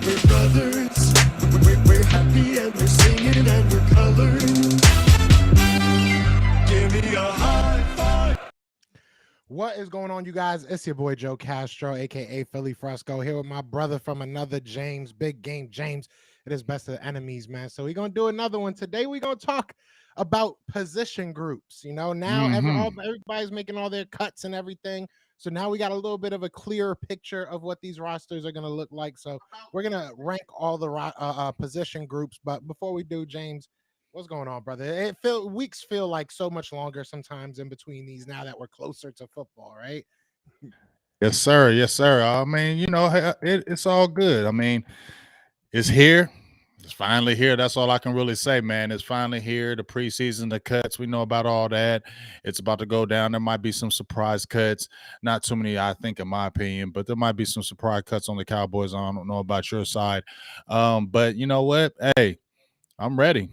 We're brothers. We're happy and we're singing and we're colored. Give me a high five. What is going on, you guys? It's your boy Joe Castro, aka Philly Fresco, here with my brother from another James, Big Game James. It is best of the enemies, man. So we're gonna do another one today. We're gonna talk about position groups. You know, now everybody's making all their cuts and everything. So now we got a little bit of a clearer picture of what these rosters are gonna look like. So we're gonna rank all the position groups. But before we do, James, what's going on, brother? Weeks feel like so much longer sometimes in between these now that we're closer to football, right? Yes, sir. Yes, sir. I mean, it's all good. I mean, it's here. It's finally here. That's all I can really say, man. It's finally here. The preseason, the cuts, we know about all that. It's about to go down. There might be some surprise cuts. Not too many, I think, in my opinion, but there might be some surprise cuts on the Cowboys. I don't know about your side. But you know what? Hey, I'm ready.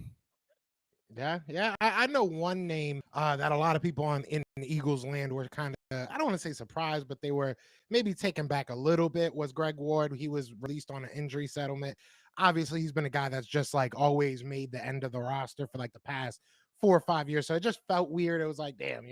Yeah. I know one name that a lot of people in Eagles land were kind of, I don't want to say surprised, but they were maybe taken back a little bit, was Greg Ward. He was released on an injury settlement. Obviously, he's been a guy that's just like always made the end of the roster for like the past 4 or 5 years. So it just felt weird. It was like, damn,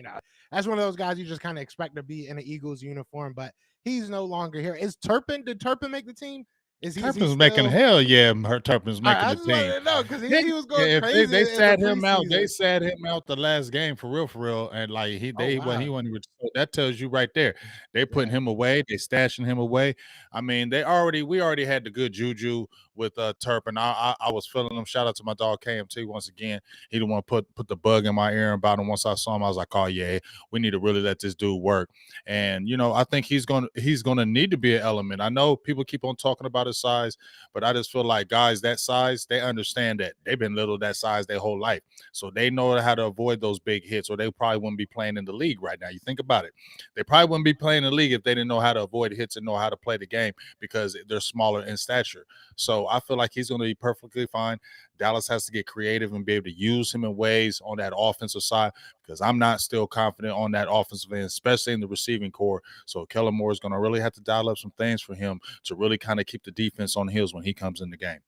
that's one of those guys you just kind of expect to be in an Eagles uniform, but he's no longer here. Did Turpin make the team? Is he Turpin's making still? hell yeah. Turpin's making I the just wanted team. to know because Yeah, he was yeah, going if they, crazy they in the sat him out, they preseason. sat him out the last game for real, and like Oh he wow. wasn't even. So that tells you right there, they putting Yeah. him away, they stashing him away. I mean, we already had the good juju with Turpin. I was feeling him. Shout out to my dog KMT once again. He the one put the bug in my ear about him. Once I saw him, I was like, oh yeah, we need to really let this dude work. And I think he's gonna need to be an element. I know people keep on talking about his size, but I just feel like guys that size, they understand that they've been little that size their whole life. So they know how to avoid those big hits, or they probably wouldn't be playing in the league right now. You think about it. They probably wouldn't be playing in the league if they didn't know how to avoid hits and know how to play the game because they're smaller in stature. So I feel like he's going to be perfectly fine. Dallas has to get creative and be able to use him in ways on that offensive side because I'm not still confident on that offensive end, especially in the receiving core. So Kellen Moore is going to really have to dial up some things for him to really kind of keep the defense on the heels when he comes in the game.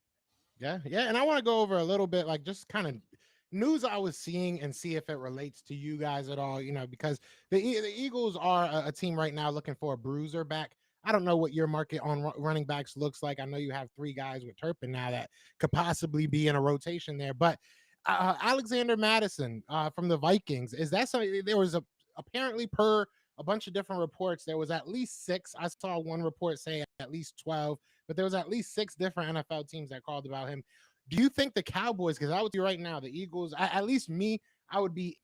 Yeah. And I want to go over a little bit, like just kind of news I was seeing and see if it relates to you guys at all. Because the Eagles are a team right now looking for a bruiser back. I don't know what your market on running backs looks like. I know you have three guys with Turpin now that could possibly be in a rotation there, but Alexander Madison from the Vikings, is that something? There was apparently per a bunch of different reports, there was at least six. I saw one report say at least 12, but there was at least six different NFL teams that called about him. Do you think the Cowboys, because I would say right now, the Eagles, at least me, I would be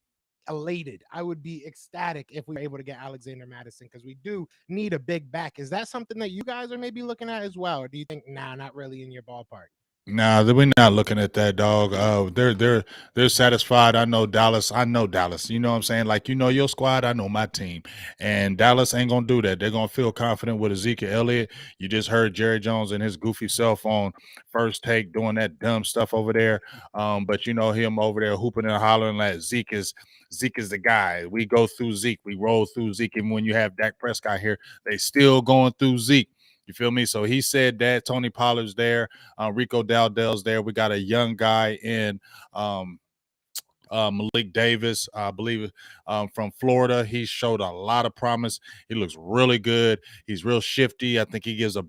elated. I would be ecstatic if we were able to get Alexander Madison because we do need a big back. Is that something that you guys are maybe looking at as well? Or do you think, nah, not really in your ballpark? Nah, we're not looking at that, dog. They're satisfied. I know Dallas. I know Dallas. You know what I'm saying? Like your squad. I know my team, and Dallas ain't gonna do that. They're gonna feel confident with Ezekiel Elliott. You just heard Jerry Jones and his goofy cell phone first take doing that dumb stuff over there. But him over there hooping and hollering like Zeke is the guy. We go through Zeke. We roll through Zeke. And when you have Dak Prescott here, they still going through Zeke. You feel me? So he said that Tony Pollard's there, Rico Dowdell's there. We got a young guy in Malik Davis, I believe, from Florida. He showed a lot of promise. He looks really good. He's real shifty. I think he gives a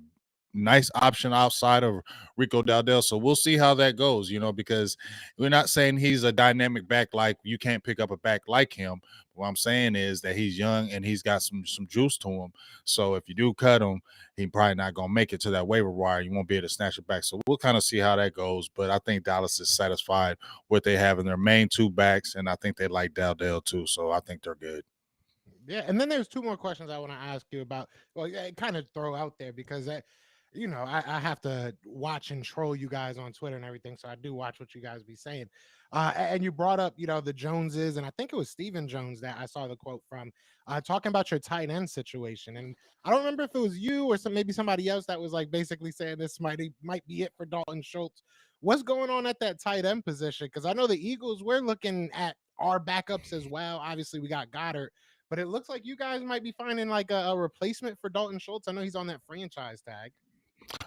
nice option outside of Rico Dowdell. So we'll see how that goes, because we're not saying he's a dynamic back like you can't pick up a back like him. What I'm saying is that he's young and he's got some juice to him. So if you do cut him, he probably not gonna make it to that waiver wire. You won't be able to snatch it back. So we'll kind of see how that goes. But I think Dallas is satisfied what they have in their main two backs, and I think they like Dowdell too. So I think they're good. Yeah, and then there's two more questions I want to ask you about. Well, yeah, kind of throw out there because I have to watch and troll you guys on Twitter and everything, so I do watch what you guys be saying. And you brought up, the Joneses, and I think it was Stephen Jones that I saw the quote from, talking about your tight end situation. And I don't remember if it was you or maybe somebody else that was like basically saying this might be it for Dalton Schultz. What's going on at that tight end position? Because I know the Eagles, we're looking at our backups as well. Obviously, we got Goddard. But it looks like you guys might be finding like a replacement for Dalton Schultz. I know he's on that franchise tag.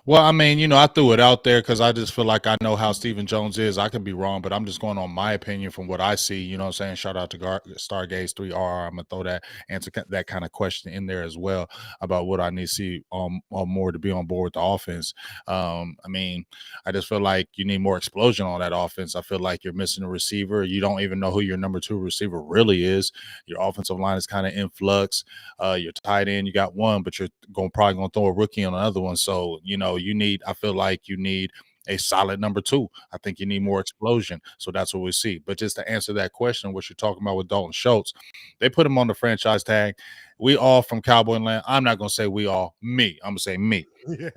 Well, I mean, I threw it out there because I just feel like I know how Stephen Jones is. I could be wrong, but I'm just going on my opinion from what I see. You know what I'm saying? Shout out to Stargaze 3R. I'm going to throw that answer that kind of question in there as well about what I need to see more to be on board with the offense. I mean, I just feel like you need more explosion on that offense. I feel like you're missing a receiver. You don't even know who your number two receiver really is. Your offensive line is kind of in flux. Your tight end, you got one, but you're probably gonna throw a rookie on another one. So you need. I feel like you need a solid number two. I think you need more explosion. So that's what we see. But just to answer that question, what you're talking about with Dalton Schultz, they put him on the franchise tag. We all from Cowboy land. I'm not gonna say we all. Me. I'm gonna say me. Yeah.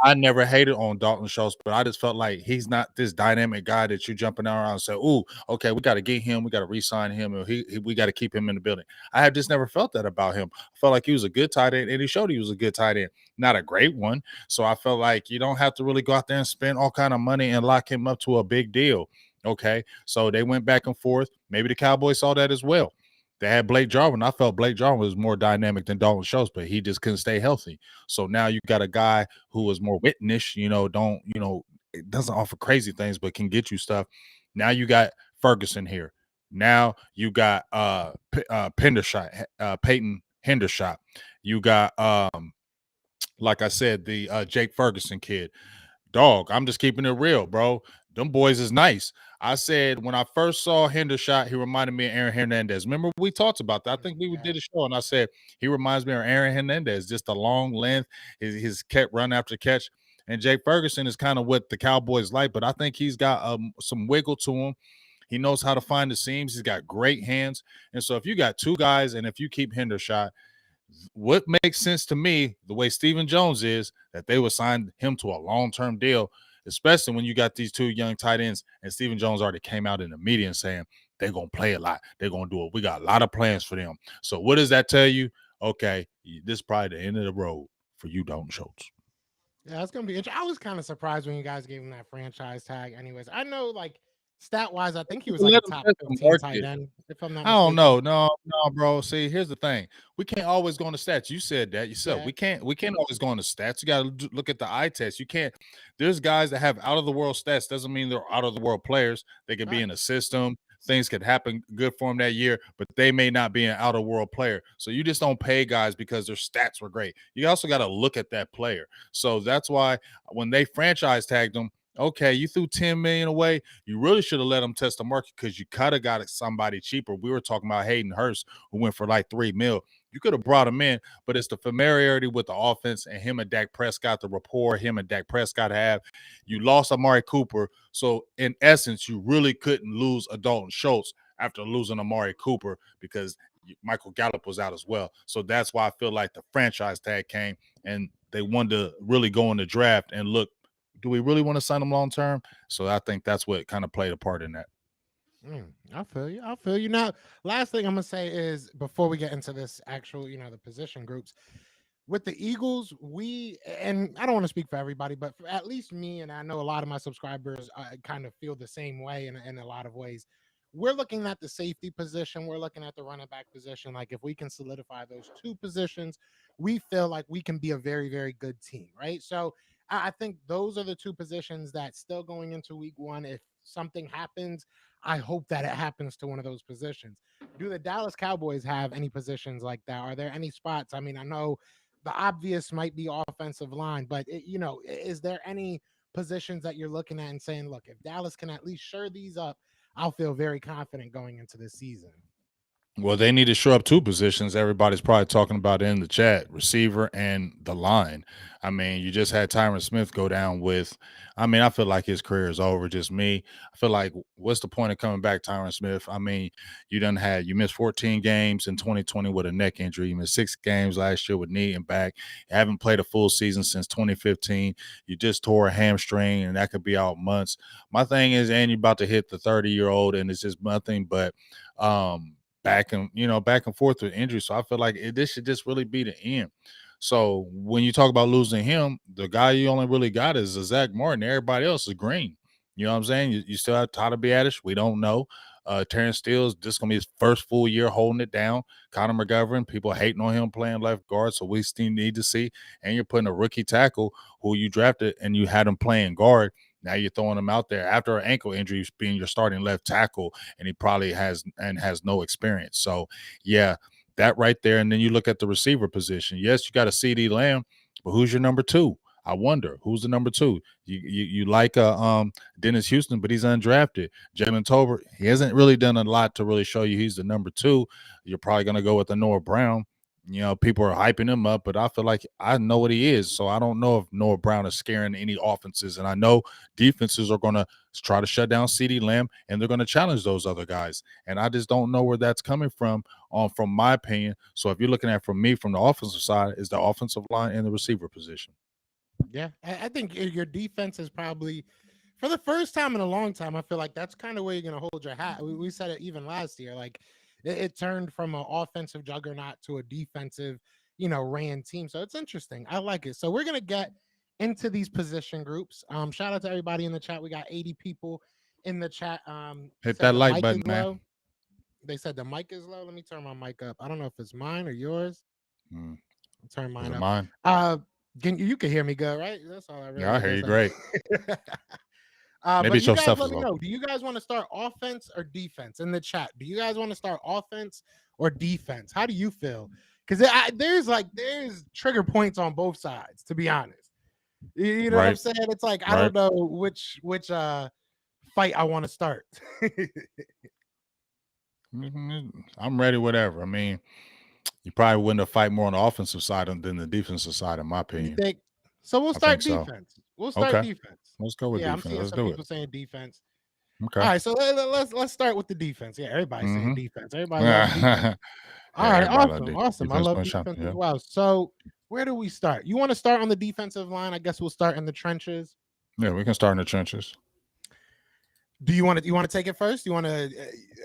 I never hated on Dalton Schultz, but I just felt like he's not this dynamic guy that you jumping around and say, "Ooh, okay, we got to get him, we got to re-sign him, and we got to keep him in the building." I have just never felt that about him. I felt like he was a good tight end, and he showed he was a good tight end, not a great one. So I felt like you don't have to really go out there and spend all kind of money and lock him up to a big deal. Okay, so they went back and forth. Maybe the Cowboys saw that as well. They had Blake Jarwin. I felt Blake Jarwin was more dynamic than Dalton Schultz, but he just couldn't stay healthy. So now you got a guy who is more witness, it doesn't offer crazy things, but can get you stuff. Now you got Ferguson here. Now you got Pendershot, Peyton Hendershot. You got like I said, the Jake Ferguson kid. Dog, I'm just keeping it real, bro. Them boys is nice. I said when I first saw Hendershot, he reminded me of Aaron Hernandez. Remember we talked about that? I think we Yeah. did a show, and I said he reminds me of Aaron Hernandez, just a long length, his run after catch. And Jake Ferguson is kind of what the Cowboys like, but I think he's got some wiggle to him. He knows how to find the seams. He's got great hands. And so if you got two guys, and if you keep Hendershot, what makes sense to me, the way Stephen Jones is, that they would sign him to a long-term deal, especially when you got these two young tight ends. And Stephen Jones already came out in the media and saying they're going to play a lot. They're going to do it. We got a lot of plans for them. So what does that tell you? Okay, this is probably the end of the road for you, Dalton Schultz. Yeah, it's gonna be interesting. I was kind of surprised when you guys gave him that franchise tag. Anyways, I know like stat wise, I think he was like a Let him top test the 15 tight market. end, if I'm not I don't mistaken. know. No, bro. See, here's the thing. We can't always go on the stats. You said that yourself. Yeah, We can't always go on the stats. You got to look at the eye test. You can't. There's guys that have out of the world stats. Doesn't mean they're out of the world players. They could be in a facts. system. Things could happen good for them that year, but they may not be an out of world player. So you just don't pay guys because their stats were great. You also got to look at that player. So that's why when they franchise tagged them, okay, you threw 10 million away. You really should have let them test the market because you could have got somebody cheaper. We were talking about Hayden Hurst, who went for like 3 mil. You could have brought him in, but it's the familiarity with the offense and him and Dak Prescott, the rapport him and Dak Prescott have. You lost Amari Cooper. So, in essence, you really couldn't lose a Dalton Schultz after losing Amari Cooper because Michael Gallup was out as well. So that's why I feel like the franchise tag came and they wanted to really go in the draft and look, do we really want to sign him long term? So I think that's what kind of played a part in that. I feel you. I feel you. Now, last thing I'm gonna say is before we get into this actual, the position groups with the Eagles, and I don't want to speak for everybody, but for at least me, and I know a lot of my subscribers kind of feel the same way in a lot of ways. We're looking at the safety position. We're looking at the running back position. Like if we can solidify those two positions, we feel like we can be a very, very good team, right? So I think those are the two positions that still going into week one. If something happens, I hope that it happens to one of those positions. Do the Dallas Cowboys have any positions like that? Are there any spots? I mean, I know the obvious might be offensive line, but is there any positions that you're looking at and saying, look, if Dallas can at least shore these up, I'll feel very confident going into this season? Well, they need to shore up two positions. Everybody's probably talking about it in the chat, receiver and the line. I mean, you just had Tyron Smith go down with, I mean, I feel like his career is over. Just me. I feel like what's the point of coming back, Tyron Smith? I mean, you missed 14 games in 2020 with a neck injury. You missed 6 games last year with knee and back. You haven't played a full season since 2015. You just tore a hamstring, and that could be out months. My thing is, and you're about to hit the 30-year-old, and it's just nothing but back and forth with injury. So I feel like this should just really be the end. So when you talk about losing him, the guy you only really got is Zach Martin. Everybody else is green. You know what I'm saying? You still have Tyler Biadasz. We don't know. Terrence Steele's this is gonna be his first full year holding it down. Connor McGovern, people hating on him playing left guard, so we still need to see. And you're putting a rookie tackle who you drafted and you had him playing guard. Now you're throwing him out there after an ankle injury, being your starting left tackle, and he probably has no experience. So yeah, that right there. And then you look at the receiver position. Yes, you got a CD Lamb, but who's your number two? I wonder who's the number two. You like Dennis Houston, but he's undrafted. Jalen Tolbert, he hasn't really done a lot to really show you he's the number two. You're probably gonna go with the Noah Brown. You know, people are hyping him up, but I feel like I know what he is. So I don't know if Noah Brown is scaring any offenses. And I know defenses are going to try to shut down CeeDee Lamb, and they're going to challenge those other guys. And I just don't know where that's coming from my opinion. So if you're looking at from me from the offensive side, is the offensive line and the receiver position. Yeah, I think your defense is probably, for the first time in a long time, I feel like that's kind of where you're going to hold your hat. We said it even last year. Like, it turned from an offensive juggernaut to a defensive, ran team. So it's interesting. I like it. So we're going to get into these position groups. Shout out to everybody in the chat. We got 80 people in the chat. Hit that like button, man. Low. They said the mic is low. Let me turn my mic up. I don't know if it's mine or yours. Turn mine up. Mine? You can hear me good, right? That's all I really. Yeah, I hear you great. Maybe it's yourself. Let me know. Do you guys want to start offense or defense in the chat? Do you guys want to start offense or defense? How do you feel? Because there's trigger points on both sides. To be honest, you know what I'm saying? It's like I don't know which fight I want to start. I'm ready. Whatever. I mean, you probably win the fight more on the offensive side than the defensive side, in my opinion. You think? So we'll start defense. We'll start defense. Let's go with defense. I'm seeing some people saying defense. Okay. All right, so let's start with the defense. Yeah, everybody's saying defense. Everybody loves defense. All right, awesome. I love defense as well. So where do we start? You want to start on the defensive line? I guess we'll start in the trenches. Yeah, we can start in the trenches. Do you want to take it first? You want to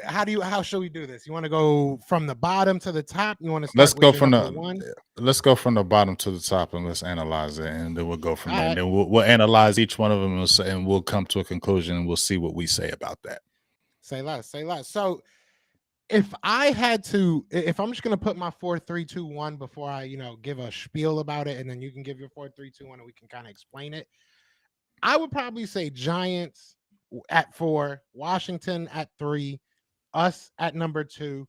how should we do this? You want to go from the bottom to the top? You want to let's go from the bottom to the top and let's analyze it, and then we'll go from there. And then we'll analyze each one of them and we'll come to a conclusion and we'll see what we say about that. Say less. So if I'm just gonna put my 4-3-2-1 before I give a spiel about it, and then you can give your 4-3-2-1 and we can kind of explain it. I would probably say Giants at 4, Washington at 3, us at number 2.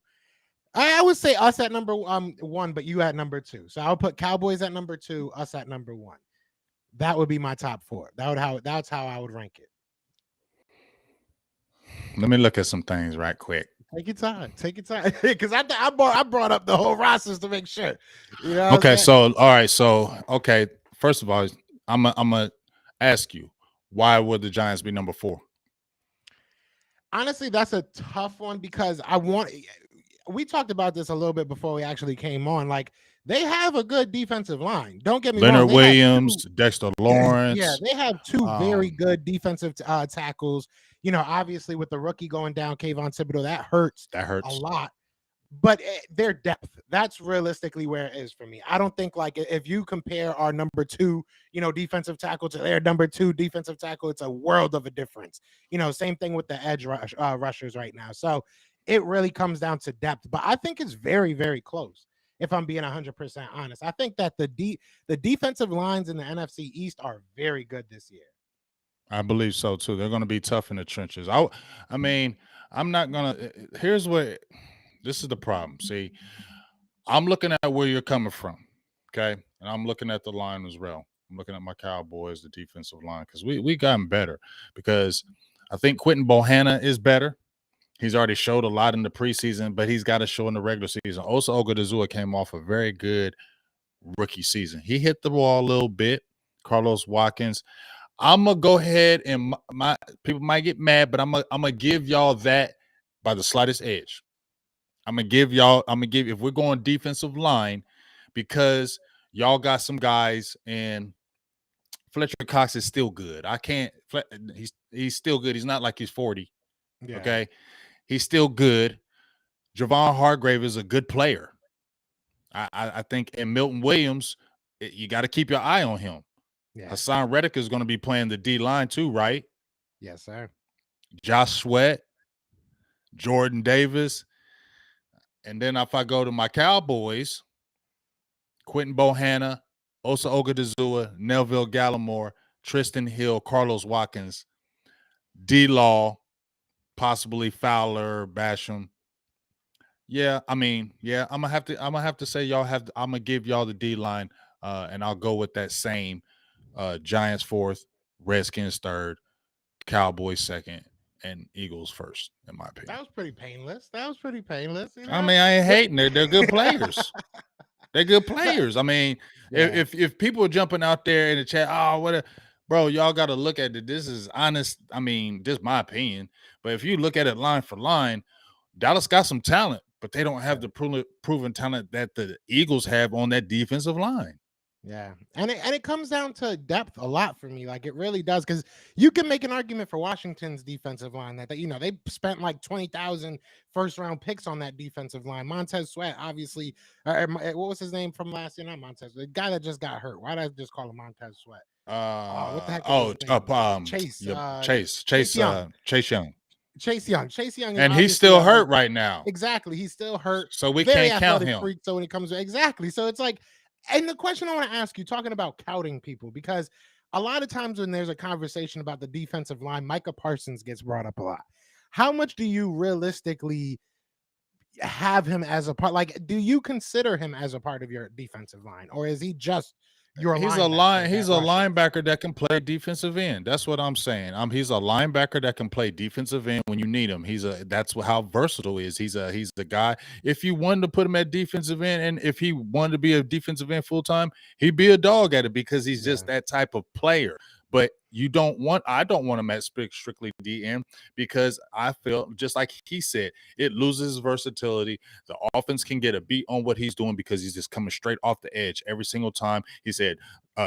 I would say us at number 1, but you at number 2. So I'll put Cowboys at number 2, us at number 1. That would be my top 4. That's how I would rank it. Let me look at some things right quick. Take your time, because I brought up the whole rosters to make sure. Okay, so all right, okay. First of all, I'm gonna ask you, why would the Giants be number 4? Honestly, that's a tough one because we talked about this a little bit before we actually came on. Like, they have a good defensive line. Don't get me wrong. Leonard Williams, Dexter Lawrence. Yeah, they have 2 very good defensive tackles. Obviously with the rookie going down, Kayvon Thibodeau, that hurts a lot. But their depth, that's realistically where it is for me. I don't think, like, if you compare our number 2, defensive tackle to their number 2 defensive tackle, it's a world of a difference. Same thing with the edge rushers right now. So it really comes down to depth. But I think it's very, very close, if I'm being 100% honest. I think that the defensive lines in the NFC East are very good this year. I believe so, too. They're going to be tough in the trenches. I mean, I'm not going to – here's what – this is the problem. See, I'm looking at where you're coming from, okay? And I'm looking at the line as well. I'm looking at my Cowboys, the defensive line, because we gotten better. Because I think Quentin Bohanna is better. He's already showed a lot in the preseason, but he's got to show in the regular season. Osa Ogodozua came off a very good rookie season. He hit the ball a little bit. Carlos Watkins. I'm going to go ahead and my people might get mad, but I'm gonna give y'all that by the slightest edge. If we're going defensive line, because y'all got some guys, and Fletcher Cox is still good. He's still good. He's not like he's 40. Yeah. Okay. He's still good. Javon Hargrave is a good player. I think, and Milton Williams, you got to keep your eye on him. Yeah. Hassan Reddick is going to be playing the D line too, right? Yes, sir. Josh Sweat. Jordan Davis. And then if I go to my Cowboys, Quentin Bohanna, Osa Ogadazua, Nelville Gallimore, Tristan Hill, Carlos Watkins, D-Law, possibly Fowler, Basham. Yeah, I mean, yeah, I'm gonna have to say I'm gonna give y'all the D line, and I'll go with that same Giants fourth, Redskins third, Cowboys second, and Eagles first, in my That opinion. was pretty painless. That was pretty painless. You I know? mean, I ain't Yeah. hating. They're good players. They're good players. I mean, Yeah. if people are jumping out there in the chat, oh, what, bro, y'all got to look at it. This is honest. I mean, this is my opinion. But if you look at it line for line, Dallas got some talent, but they don't have the proven talent that the Eagles have on that defensive line. Yeah, and it comes down to depth a lot for me. Like it really does, because you can make an argument for Washington's defensive line that they spent like 20,000 first-round picks on that defensive line. Montez Sweat, obviously, what was his name from last year? Not Montez, the guy that just got hurt. Why did I just call him Montez Sweat? What the heck is his name? Chase. Chase Young. Chase Young. Chase Young, is And he's obviously still hurt right now. Exactly, he's still hurt. So we Very can't count athletic him. freak. So when it comes to exactly, so it's like, and the question I want to ask you, talking about counting people, because a lot of times when there's a conversation about the defensive line, Micah Parsons gets brought up a lot. How much do you realistically have him as a part? Like, do you consider him as a part of your defensive line, or is he just your He's linebacker? He's a linebacker that can play defensive end. That's what I'm saying. He's a linebacker that can play defensive end when you need him. That's how versatile he is. He's the guy. If you wanted to put him at defensive end, and if he wanted to be a defensive end full time, he'd be a dog at it because he's just that type of player. But I don't want him at strictly DN, because I feel, just like he said, it loses versatility. The offense can get a beat on what he's doing because he's just coming straight off the edge every single time. He said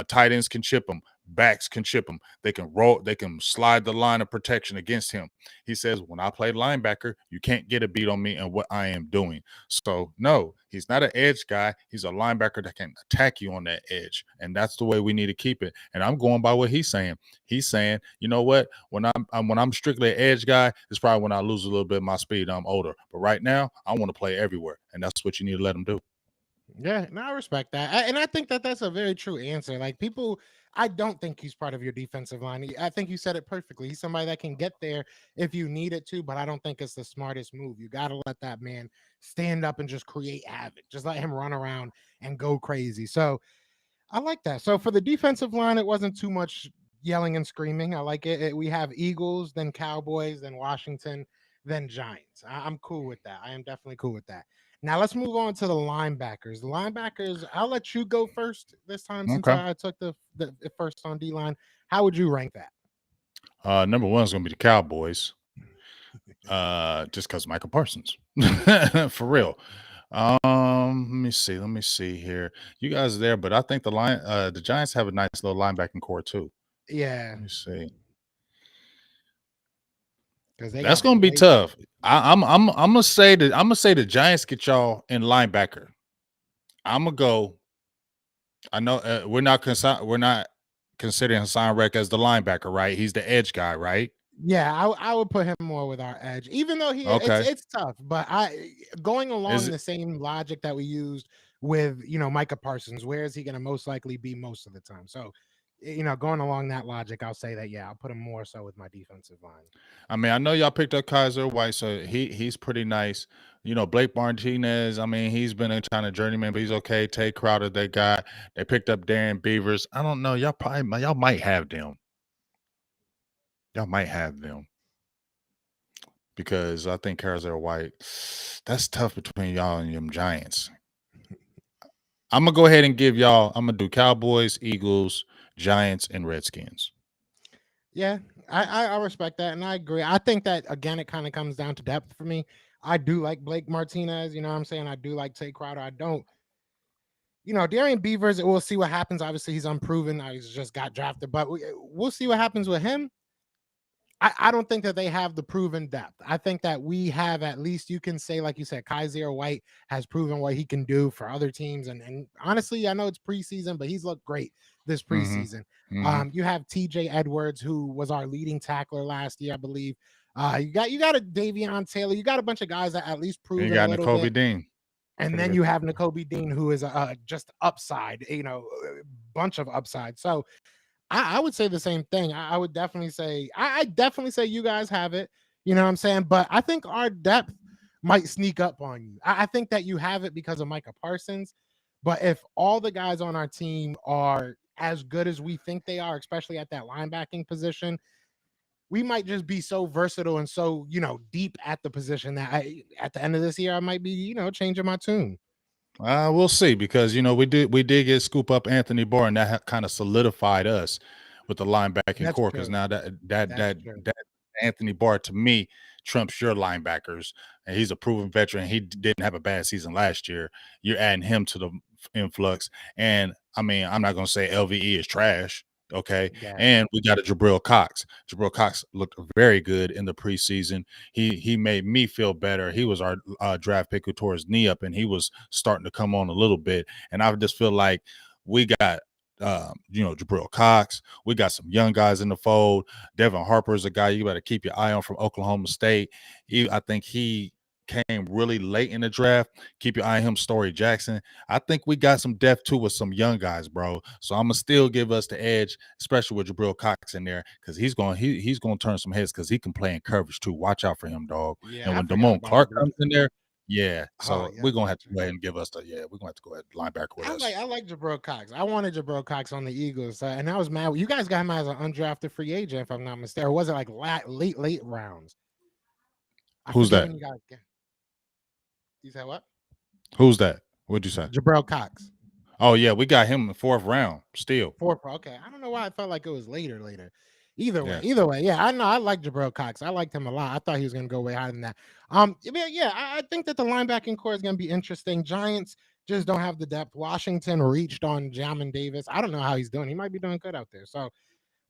tight ends can chip him, backs can chip him. They can roll, they can slide the line of protection against him. He says, when I play linebacker, you can't get a beat on me and what I am doing. So no, he's not an edge guy. He's a linebacker that can attack you on that edge. And that's the way we need to keep it. And I'm going by what he's saying. He's saying, you know what? When I'm strictly an edge guy, it's probably when I lose a little bit of my speed. I'm older. But right now, I want to play everywhere. And that's what you need to let him do. Yeah, no, I respect that. And I think that that's a very true answer. Like people, I don't think he's part of your defensive line. I think you said it perfectly. He's somebody that can get there if you need it to, but I don't think it's the smartest move. You got to let that man stand up and just create havoc. Just let him run around and go crazy. So I like that. So for the defensive line, it wasn't too much yelling and screaming. I like it. We have Eagles, then Cowboys, then Washington, then Giants. I'm cool with that. I am definitely cool with that. Now let's move on to the linebackers. The linebackers, I'll let you go first this time since I took the first on D line. How would you rank that? Number one is going to be the Cowboys, just because Michael Parsons, for real. Let me see here. You guys are there, but I think the Giants have a nice little linebacking core too. Yeah. Let me see. That's gonna be tough. I'm gonna say the Giants get y'all in linebacker. I'm gonna go. I know we're not considering Hassan Reddick as the linebacker, right? He's the edge guy, right? Yeah, I would put him more with our edge, even though it's tough. But going along the same logic that we used with Micah Parsons, where is he going to most likely be most of the time? So going along that logic, I'll say that I'll put him more so with my defensive line. I mean, I know y'all picked up Kaiser White, so he's pretty nice. Blake Martinez, I mean, he's been a kind of journeyman, but he's okay. Tay Crowder, they picked up Darren Beavers. I don't know. Y'all might have them. Y'all might have them. Because I think Kaiser White, that's tough between y'all and them Giants. I'm going to go ahead and I'm going to do Cowboys, Eagles, Giants, and Redskins. Yeah, I respect that, and I agree. I think that, again, it kind of comes down to depth for me. I do like Blake Martinez, you know what I'm saying? I do like Tay Crowder. I don't, Darian Beavers, we'll see what happens. Obviously, he's unproven. He's just got drafted, but we'll see what happens with him. I don't think that they have the proven depth. I think that we have, at least you can say, like you said, Kaiser White has proven what he can do for other teams. And honestly, I know it's preseason, but he's looked great this preseason. You have TJ Edwards, who was our leading tackler last year, I believe. You got a Davion Taylor. You got a bunch of guys that at least And you proven a got little N'Kobe bit. Dean. And then you have N'Kobe Dean, who is just upside, a bunch of upside. So I would say the same thing. I would definitely say I definitely say you guys have it. You know what I'm saying? But I think our depth might sneak up on you. I think that you have it because of Micah Parsons. But if all the guys on our team are as good as we think they are, especially at that linebacking position, we might just be so versatile and so, deep at the position that at the end of this year, I might be, changing my tune. We'll see, because we did get scoop up Anthony Barr, and that kind of solidified us with the linebacking That's core, because true. now that That's true. Anthony Barr, to me, trumps your linebackers, and he's a proven veteran. He didn't have a bad season last year. You're adding him to the influx, and I mean, I'm not going to say LVE is trash. Okay. Yeah. And we got a Jabril Cox. Jabril Cox looked very good in the preseason. He made me feel better. He was our draft pick who tore his knee up, and he was starting to come on a little bit. And I just feel like we got Jabril Cox. We got some young guys in the fold. Devin Harper is a guy you better keep your eye on from Oklahoma State. I think he came really late in the draft. Keep your eye on him. Story Jackson. I think we got some depth too with some young guys, bro. So I'm gonna still give us the edge, especially with Jabril Cox in there, because he's going to turn some heads, because he can play in coverage too. Watch out for him, dog. Yeah, And I when forgot Damone about Clark Jabril. comes in there, yeah. Oh, So yeah, we're gonna have to gotcha. go ahead and give us we're gonna have to go ahead linebacker with us. I like Jabril Cox. I wanted Jabril Cox on the Eagles, and I was mad. You guys got him as an undrafted free agent, if I'm not mistaken. Or was it like late rounds? I Who's forget that? when you got. You said what? Who's that? What'd you say? Jabril Cox. Oh yeah, we got him in the 4th round still. Fourth. Okay, I don't know why I felt like it was later. Either way, Yeah. yeah, I know I like Jabril Cox. I liked him a lot. I thought he was going to go way higher than that. Yeah, I think that the linebacking core is going to be interesting. Giants just don't have the depth. Washington reached on Jamin Davis. I don't know how he's doing. He might be doing good out there. So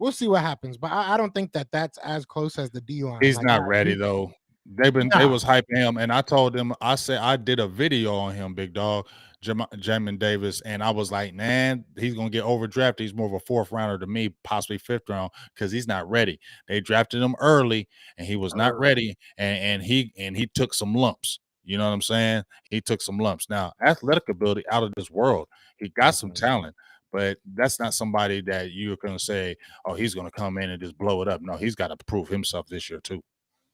we'll see what happens. But I don't think that that's as close as the D line. He's Like not that. ready though. They No. was hyping him, and I told them, I said I did a video on him, big dog, Jamin Davis, and I was like, man, he's gonna get overdrafted. He's more of a 4th rounder to me, possibly 5th round, because he's not ready. They drafted him early, and he was not ready, and he took some lumps. You know what I'm saying? He took some lumps. Now, athletic ability out of this world. He got some talent, but that's not somebody that you're gonna say, oh, he's gonna come in and just blow it up. No, he's got to prove himself this year too.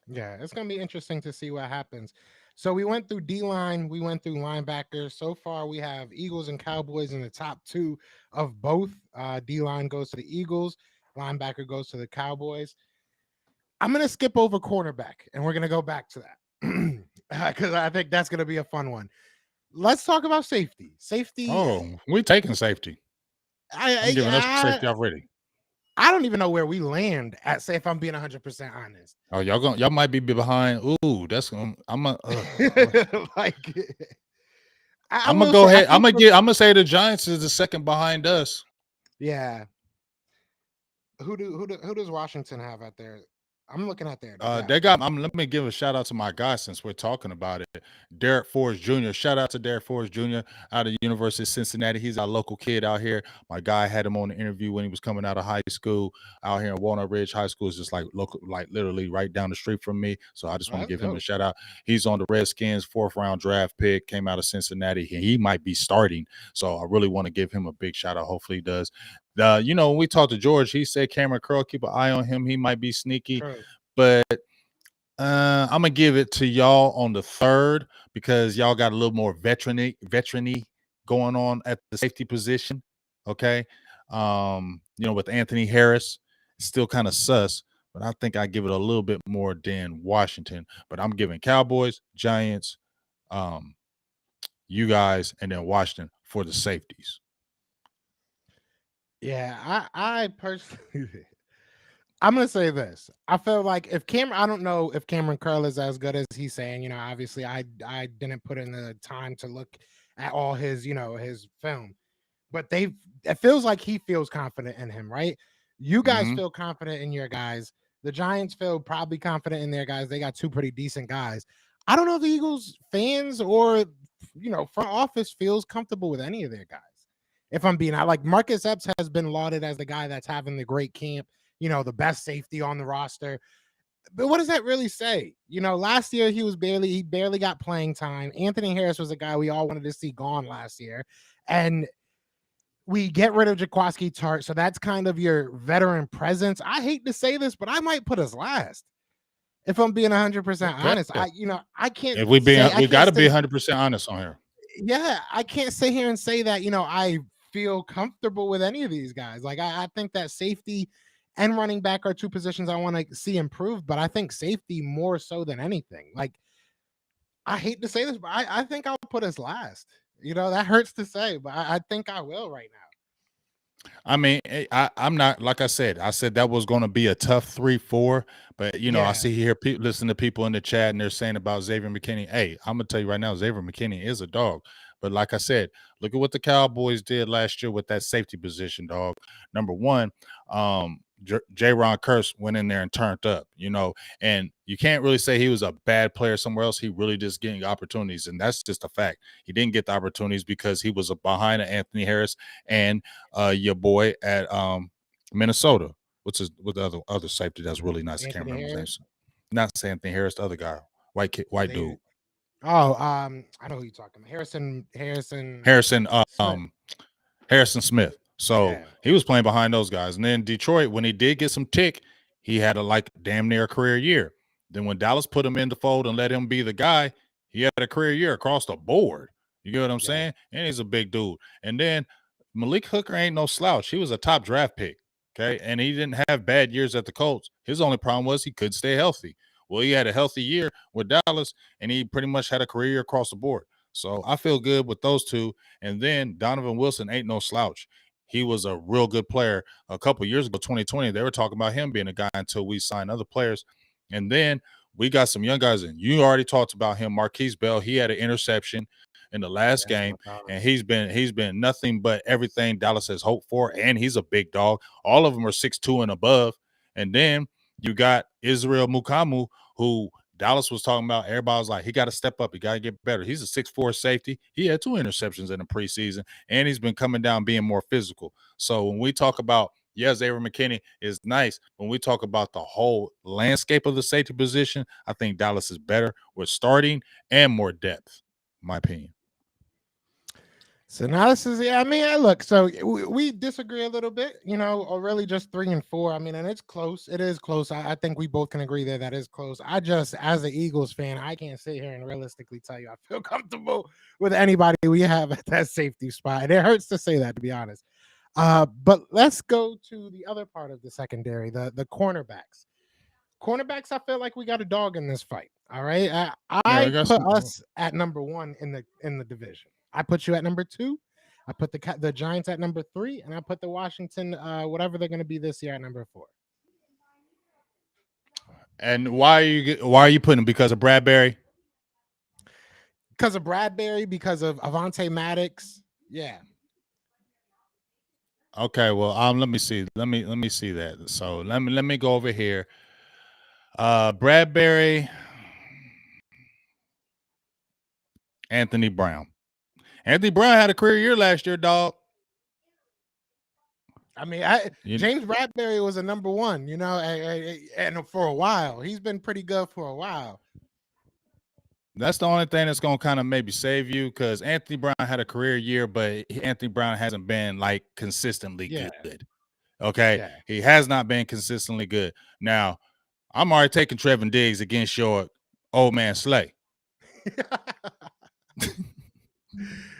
Yeah, it's going to be interesting to see what happens. So we went through D line, we went through linebackers. So far, we have Eagles and Cowboys in the top 2 of both. D line goes to the Eagles, linebacker goes to the Cowboys. I'm going to skip over cornerback, and we're going to go back to that because I think that's going to be a fun one. Let's talk about safety. Safety. Oh, we taking safety. I'm giving us safety already. I don't even know where we land at. Say, if I'm being 100% honest. Oh, y'all might be behind. Ooh, that's I'm a. Like, I'm gonna go ahead. I'm gonna say the Giants is the second behind us. Yeah. Who does Washington have out there? I'm looking at there. They got. Let me give a shout out to my guy since we're talking about it. Derek Forrest Jr. Shout out to Derek Forrest Jr. out of the University of Cincinnati. He's our local kid out here. My guy had him on the interview when he was coming out of high school. Out here in Walnut Ridge High School is just like local, like literally right down the street from me. So I just want to give him a shout out. He's on the Redskins 4th round draft pick. Came out of Cincinnati. He might be starting. So I really want to give him a big shout out. Hopefully he does. When we talked to George, he said Cameron Curl, keep an eye on him. He might be sneaky. True. But I'm gonna give it to y'all on the 3rd, because y'all got a little more veteran-y going on at the safety position. Okay. With Anthony Harris, still kind of sus, but I think I give it a little bit more than Washington. But I'm giving Cowboys, Giants, you guys, and then Washington for the safeties. Yeah, I personally I'm gonna say this. I feel like I don't know if Cameron Curl is as good as he's saying. Obviously, I didn't put in the time to look at all his his film, but it feels like he feels confident in him, right? You guys feel confident in your guys. The Giants feel probably confident in their guys. They got 2 pretty decent guys. I don't know if the Eagles fans or front office feels comfortable with any of their guys. If I'm being like Marcus Epps has been lauded as the guy that's having the great camp. The best safety on the roster. but what does that really say? Last year he barely got playing time. Anthony Harris was a guy we all wanted to see gone last year, and we get rid of Jaquaski Tart, so that's kind of your veteran presence. I hate to say this, but I might put us last. If I'm being 100% Okay. honest, I can't If we say got to be 100% honest on here. yeah, I can't sit here and say that, I feel comfortable with any of these guys. Like I think that safety and running back are two positions I want to see improved, but I think safety more so than anything. Like I hate to say this, but I think I'll put us last. That hurts to say, but I think I will right now. I mean, I'm not, like I said that was going to be a tough 3-4, but I Yeah. see here, listen to people in the chat and they're saying about Xavier McKinney. Hey, I'm going to tell you right now, Xavier McKinney is a dog. But like I said, look at what the Cowboys did last year with that safety position, dog. Number one, J-Ron Curse went in there and turned up, and you can't really say he was a bad player somewhere else. He really just getting opportunities, and that's just a fact. He didn't get the opportunities because he was behind Anthony Harris and your boy at Minnesota, which is with the other safety that's really nice. I can't remember his name. Not Anthony Harris, the other guy, white dude. Oh, I know who you're talking about. Harrison Smith. So Yeah. he was playing behind those guys. And then Detroit, when he did get some tick, he had a damn near career year. Then when Dallas put him in the fold and let him be the guy, he had a career year across the board. You get what I'm saying? And he's a big dude. And then Malik Hooker ain't no slouch. He was a top draft pick. Okay. And he didn't have bad years at the Colts. His only problem was he couldn't stay healthy. Well, he had a healthy year with Dallas, and he pretty much had a career year across the board. So I feel good with those two. And then Donovan Wilson ain't no slouch. He was a real good player a couple years ago, 2020. They were talking about him being a guy until we signed other players. And then we got some young guys in. You already talked about him, Marquise Bell. He had an interception in the last game, and he's been nothing but everything Dallas has hoped for. And he's a big dog. All of them are 6'2" and above. And then you got Israel Mukamu, who Dallas was talking about. Everybody was like, he got to step up. He got to get better. He's a 6'4" safety. He had 2 interceptions in the preseason, and he's been coming down being more physical. So when we talk about, Xavier McKinney is nice. When we talk about the whole landscape of the safety position, I think Dallas is better with starting and more depth, in my opinion. So now this is, look, so we disagree a little bit, or really just 3 and 4. I mean, and it's close. It is close. I think we both can agree that is close. I just, as an Eagles fan, I can't sit here and realistically tell you I feel comfortable with anybody we have at that safety spot. And it hurts to say that, to be honest. But let's go to the other part of the secondary, the cornerbacks. Cornerbacks, I feel like we got a dog in this fight. All right. I put us at number 1 in the division. I put you at number 2. I put the Giants at number 3, and I put the Washington, whatever they're going to be this year, at number 4. And why are you putting them? Because of Bradbury? Because of Bradbury, because of Avonte Maddox. Yeah. Okay, well, let me see. Let me see that. So let me go over here. Bradbury, Anthony Brown. Anthony Brown had a career year last year, dog. I mean, James Bradbury was a number 1, and for a while. He's been pretty good for a while. That's the only thing that's going to kind of maybe save you, because Anthony Brown had a career year, but Anthony Brown hasn't been consistently good. Okay. Yeah. He has not been consistently good. Now, I'm already taking Trevin Diggs against your old man Slay.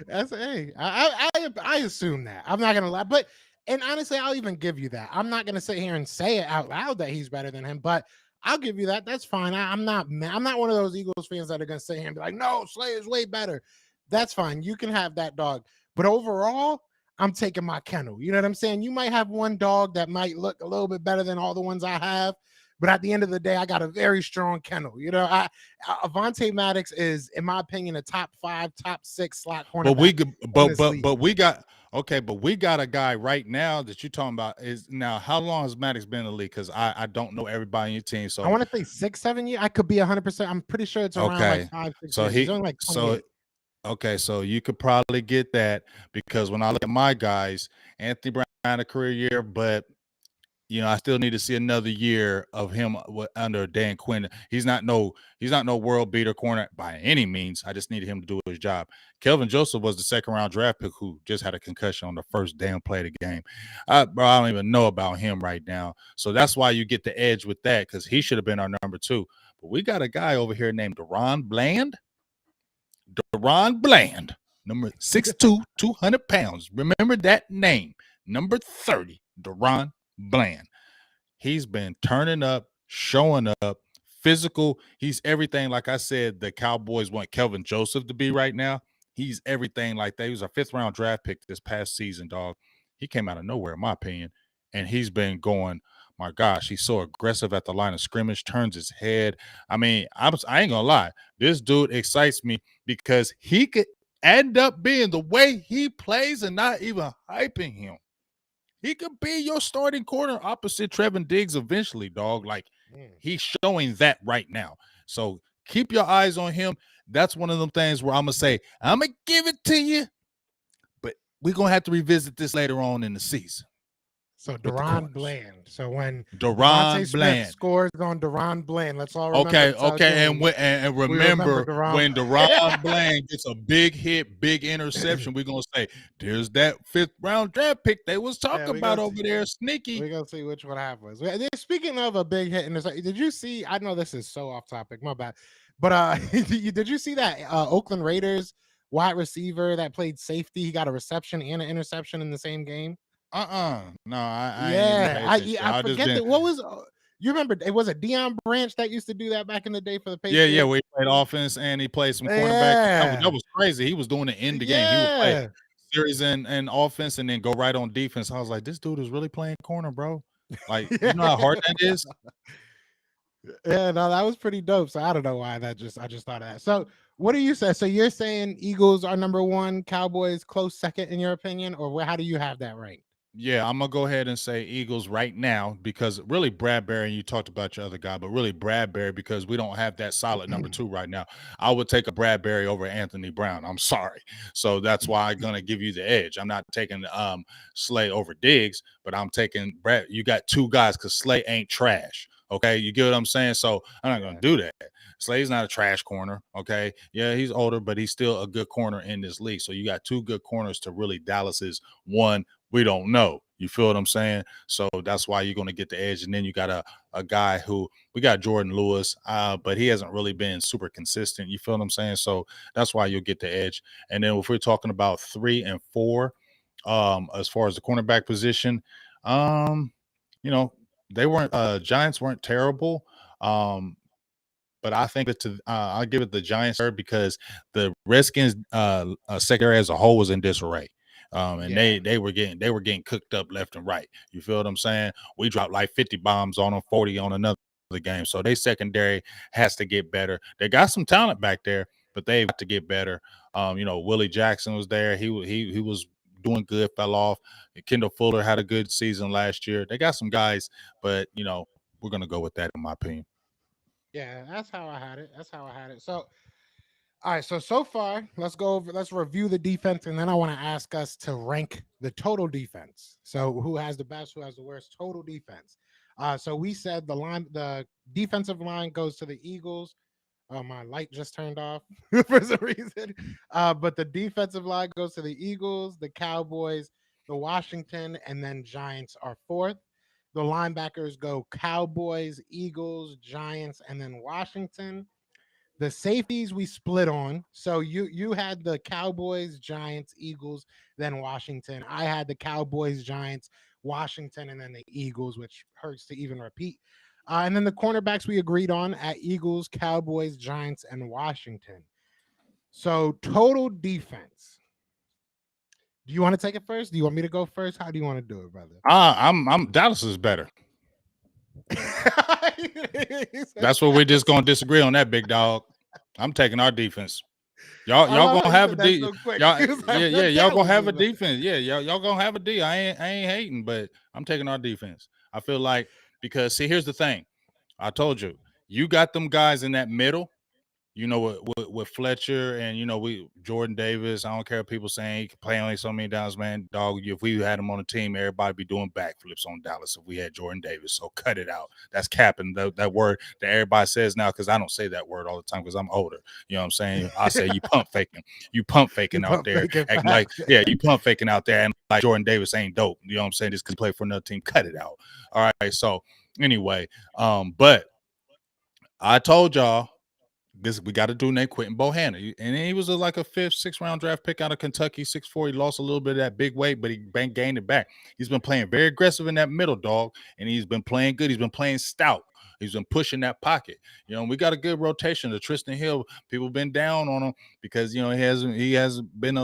That's I assume that. I'm not gonna lie, and honestly, I'll even give you that. I'm not gonna sit here and say it out loud that he's better than him, but I'll give you that. That's fine. I'm not one of those Eagles fans that are gonna sit here and be like, no, Slay is way better. That's fine. You can have that dog. But overall, I'm taking my kennel. You know what I'm saying? You might have one dog that might look a little bit better than all the ones I have, but at the end of the day, I got a very strong kennel. Avonte Maddox is, in my opinion, a top 5, top 6 slot cornerback. But we got a guy right now that you're talking about. How long has Maddox been in the league? Because I don't know everybody on your team. So I want to say 6, 7 years. I could be 100%. I'm pretty sure it's around 5, 6 years. He's only 28. Okay, so you could probably get that, because when I look at my guys, Anthony Brown had a career year, but I still need to see another year of him under Dan Quinn. He's not no world beater corner by any means. I just needed him to do his job. Kelvin Joseph was the second round draft pick who just had a concussion on the first damn play of the game. Bro, I don't even know about him right now. So that's why you get the edge with that, because he should have been our number 2. But we got a guy over here named Deron Bland. Deron Bland, number 6'2", 200 pounds. Remember that name, number 30, Deron Bland. He's been turning up, showing up, physical. He's everything. Like I said, the Cowboys want Kelvin Joseph to be right now. He's everything like that. He was a 5th round draft pick this past season, dog. He came out of nowhere, in my opinion, and he's been going. My gosh, he's so aggressive at the line of scrimmage, turns his head. I mean, I ain't gonna lie. This dude excites me because he could end up being the way he plays and not even hyping him. He could be your starting corner opposite Trevin Diggs eventually, dog. Like, he's showing that right now. So keep your eyes on him. That's one of them things where I'm going to say, I'm going to give it to you, but we're going to have to revisit this later on in the season. So Deron Bland. So when Deron Smith Bland scores on Deron Bland, let's all remember. Okay, and remember when Deron Bland gets a big hit, big interception, we're gonna say, "There's that 5th round draft pick they was talking about over there, sneaky." We're gonna see which one happens. Speaking of a big hit, did you see? I know this is so off topic, my bad, but did you see that Oakland Raiders wide receiver that played safety? He got a reception and an interception in the same game. No, I forget that. What was you remember? It was a Deion Branch that used to do that back in the day for the Patriots. Yeah, we played offense and he played some cornerback. That was crazy. He was doing it in the game. He would play series and offense and then go right on defense. I was like, this dude is really playing corner, bro. Like, you know how hard that is? Yeah, no, that was pretty dope. So I don't know why I just thought of that. So what do you say? So you're saying Eagles are number 1, Cowboys close second in your opinion, or how do you have that right? Yeah, I'm going to go ahead and say Eagles right now because really Bradbury, and you talked about your other guy, but really Bradbury because we don't have that solid number 2 right now. I would take a Bradbury over Anthony Brown. I'm sorry. So that's why I'm going to give you the edge. I'm not taking Slay over Diggs, but I'm taking Brad. You got 2 guys because Slay ain't trash. Okay, you get what I'm saying? So I'm not going to do that. Slay's not a trash corner. Okay, yeah, he's older, but he's still a good corner in this league. So you got 2 good corners to really Dallas's one. We don't know. You feel what I'm saying? So that's why you're going to get the edge. And then you got a guy who we got Jordan Lewis, but he hasn't really been super consistent. You feel what I'm saying? So that's why you'll get the edge. And then if we're talking about 3 and 4, as far as the cornerback position, they weren't Giants weren't terrible. But I think that I'll give it the Giants because the Redskins secondary as a whole was in disarray. And they were getting cooked up left and right. You feel what I'm saying? We dropped like 50 bombs on them, 40 on another game. So they secondary has to get better. They got some talent back there, but they've got to get better. Willie Jackson was there. He was doing good, fell off. Kendall Fuller had a good season last year. They got some guys, but we're gonna go with that in my opinion. Yeah, that's how I had it. So all right, so far, let's review the defense, and then I want to ask us to rank the total defense. So who has the best, who has the worst total defense? So we said the defensive line goes to the Eagles. My light just turned off for some reason. But the defensive line goes to the Eagles, the Cowboys, the Washington, and then Giants are 4th. The linebackers go Cowboys, Eagles, Giants, and then Washington. The safeties we split on. So you had the Cowboys, Giants, Eagles, then Washington. I had the Cowboys, Giants, Washington, and then the Eagles, which hurts to even repeat. And then the cornerbacks we agreed on at Eagles, Cowboys, Giants, and Washington. So total defense. Do you want to take it first? Do you want me to go first? How do you want to do it, brother? I'm Dallas is better. That's what we're just gonna disagree on that, big dog. I'm taking our defense. Y'all gonna have a D. Y'all gonna have a defense. Yeah, y'all gonna have a D. I ain't hating, but I'm taking our defense. I feel like because here's the thing. I told you got them guys in that middle. you know, with Fletcher and, you know, Jordan Davis, I don't care if people saying he can play only so many downs, man. Dog, if we had him on the team, everybody be doing backflips on Dallas if we had Jordan Davis. So cut it out. That's capping, that word that everybody says now, because I don't say that word all the time because I'm older. You know what I'm saying? I say you pump faking. You pump faking out there. Acting like, yeah, you pump faking out there and like Jordan Davis ain't dope. You know what I'm saying? Just because he play for another team, cut it out. All right. So anyway, but I told y'all, we got to do Nate Quentin Bohanna. And he was like a 5th, 6th round draft pick out of Kentucky, 6'4". He lost a little bit of that big weight, but he gained it back. He's been playing very aggressive in that middle, dog, and he's been playing good. He's been playing stout. He's been pushing that pocket. You know, we got a good rotation. The Tristan Hill, people been down on him because, you know, he hasn't been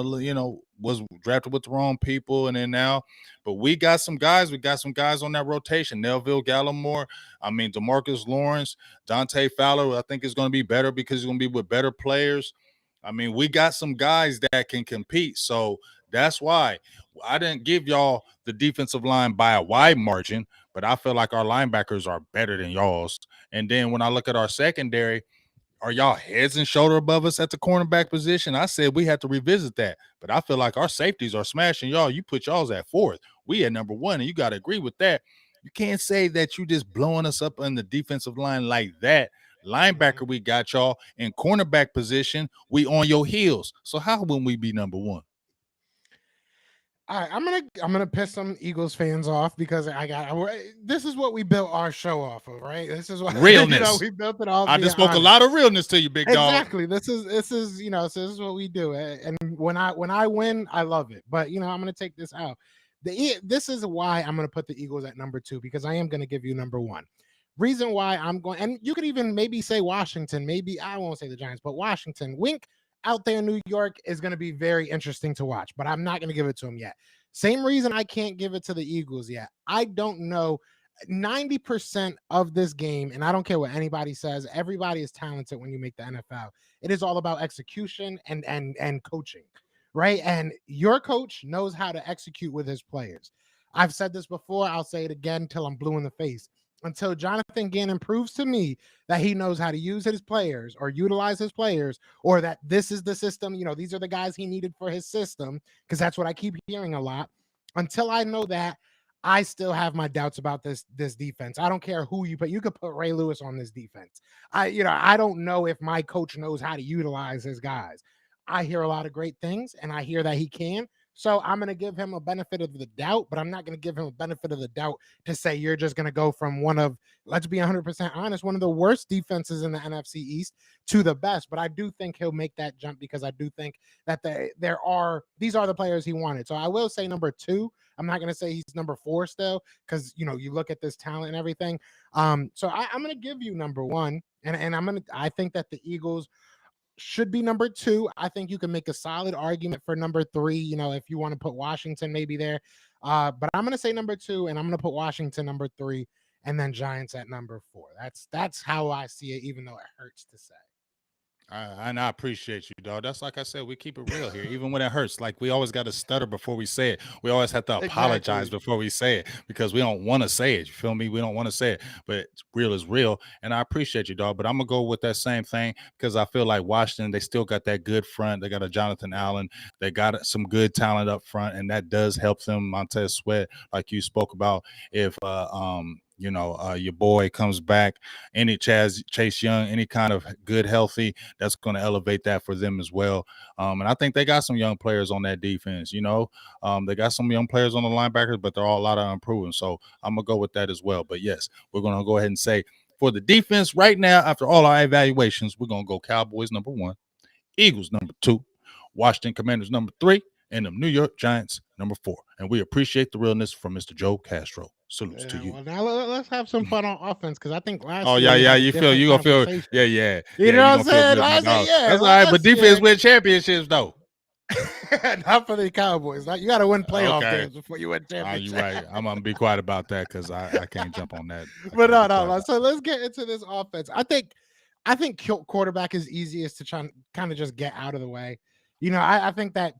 was drafted with the wrong people, and then now, but we got some guys. We got some guys on that rotation. Neville Gallimore, DeMarcus Lawrence, Dante Fowler. I think is going to be better because he's going to be with better players. We got some guys that can compete. So that's why I didn't give y'all the defensive line by a wide margin, but I feel like our linebackers are better than y'all's. And then when I look at our secondary, are y'all heads and shoulder above us at the cornerback position? I said we had to revisit that, but I feel like our safeties are smashing y'all. You put y'all's at 4th. We at number 1, and you got to agree with that. You can't say that you just blowing us up on the defensive line like that. Linebacker, we got y'all. In cornerback position, we on your heels. So how wouldn't we be number 1? All right, I'm gonna piss some Eagles fans off because this is what we built our show off of, right? This is what realness. We built it off. I just spoke a lot of realness to you, big dog. Exactly. This is so this is what we do, and when I win, I love it. But I'm gonna take this out. This is why I'm gonna put the Eagles at number 2 because I am gonna give you number 1. Reason why I'm going, and you could even maybe say Washington, maybe I won't say the Giants, but Washington. Wink out there in New York is going to be very interesting to watch, but I'm not going to give it to him yet. Same reason I can't give it to the Eagles yet. I don't know 90% of this game, and I don't care what anybody says. Everybody is talented when you make the NFL. It is all about execution and coaching, right? And your coach knows how to execute with his players. I've said this before. I'll say it again till I'm blue in the face. Until Jonathan Gannon proves to me that he knows how to use his players or utilize his players, or that this is the system, these are the guys he needed for his system, because that's what I keep hearing a lot. Until I know that, I still have my doubts about this defense. I don't care who you put. You could put Ray Lewis on this defense. I don't know if my coach knows how to utilize his guys. I hear a lot of great things, and I hear that he can. So I'm going to give him a benefit of the doubt, but I'm not going to give him a benefit of the doubt to say you're just going to go from one of, let's be 100% honest, one of the worst defenses in the NFC East to the best. But I do think he'll make that jump because I do think that these are the players he wanted. So I will say number 2. I'm not going to say he's number 4 still because, you look at this talent and everything. So I'm going to give you number 1, and I think that the Eagles should be number 2. I think you can make a solid argument for number 3, if you want to put Washington maybe there. But I'm going to say number 2, and I'm going to put Washington number 3, and then Giants at number 4. That's how I see it, even though it hurts to say. And I appreciate you, dog. That's like I said, we keep it real here, even when it hurts. Like we always got to stutter before we say it. We always have to apologize before we say it because we don't want to say it. You feel me? We don't want to say it, but real is real. And I appreciate you, dog. But I'm gonna go with that same thing because I feel like Washington, they still got that good front. They got a Jonathan Allen. They got some good talent up front, and that does help them. Montez Sweat, like you spoke about, if your boy comes back, any Chase Young, any kind of good, healthy, that's going to elevate that for them as well. And I think they got some young players on that defense. They got some young players on the linebackers, but they're all a lot of improving. So I'm going to go with that as well. But yes, we're going to go ahead and say for the defense right now, after all our evaluations, we're going to go Cowboys number 1, Eagles number 2, Washington Commanders number 3, and the New York Giants number 4. And we appreciate the realness from Mr. Joe Castro. Salutes to you. Well, now let's have some fun on offense because I think last. Oh yeah, you gonna feel, yeah. You know what I'm saying? That's all right, but defense win championships though. Not for the Cowboys. You got to win playoff games before you win championships. You're right. I'm gonna be quiet about that because I can't jump on that. But no. So let's get into this offense. I think quarterback is easiest to try kind of just get out of the way. I think that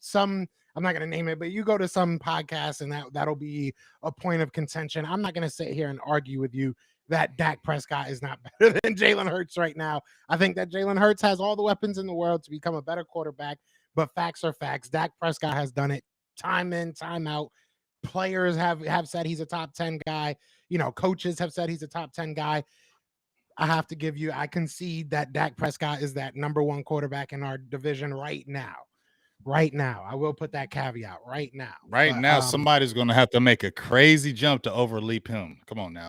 I'm not going to name it, but you go to some podcasts and that'll be a point of contention. I'm not going to sit here and argue with you that Dak Prescott is not better than Jalen Hurts right now. I think that Jalen Hurts has all the weapons in the world to become a better quarterback, but facts are facts. Dak Prescott has done it time in, time out. Players have said he's a top 10 guy. Coaches have said he's a top 10 guy. I concede that Dak Prescott is that number one quarterback in our division right now. Right now. I will put that caveat right now. Right now, somebody's going to have to make a crazy jump to overleap him. Come on now.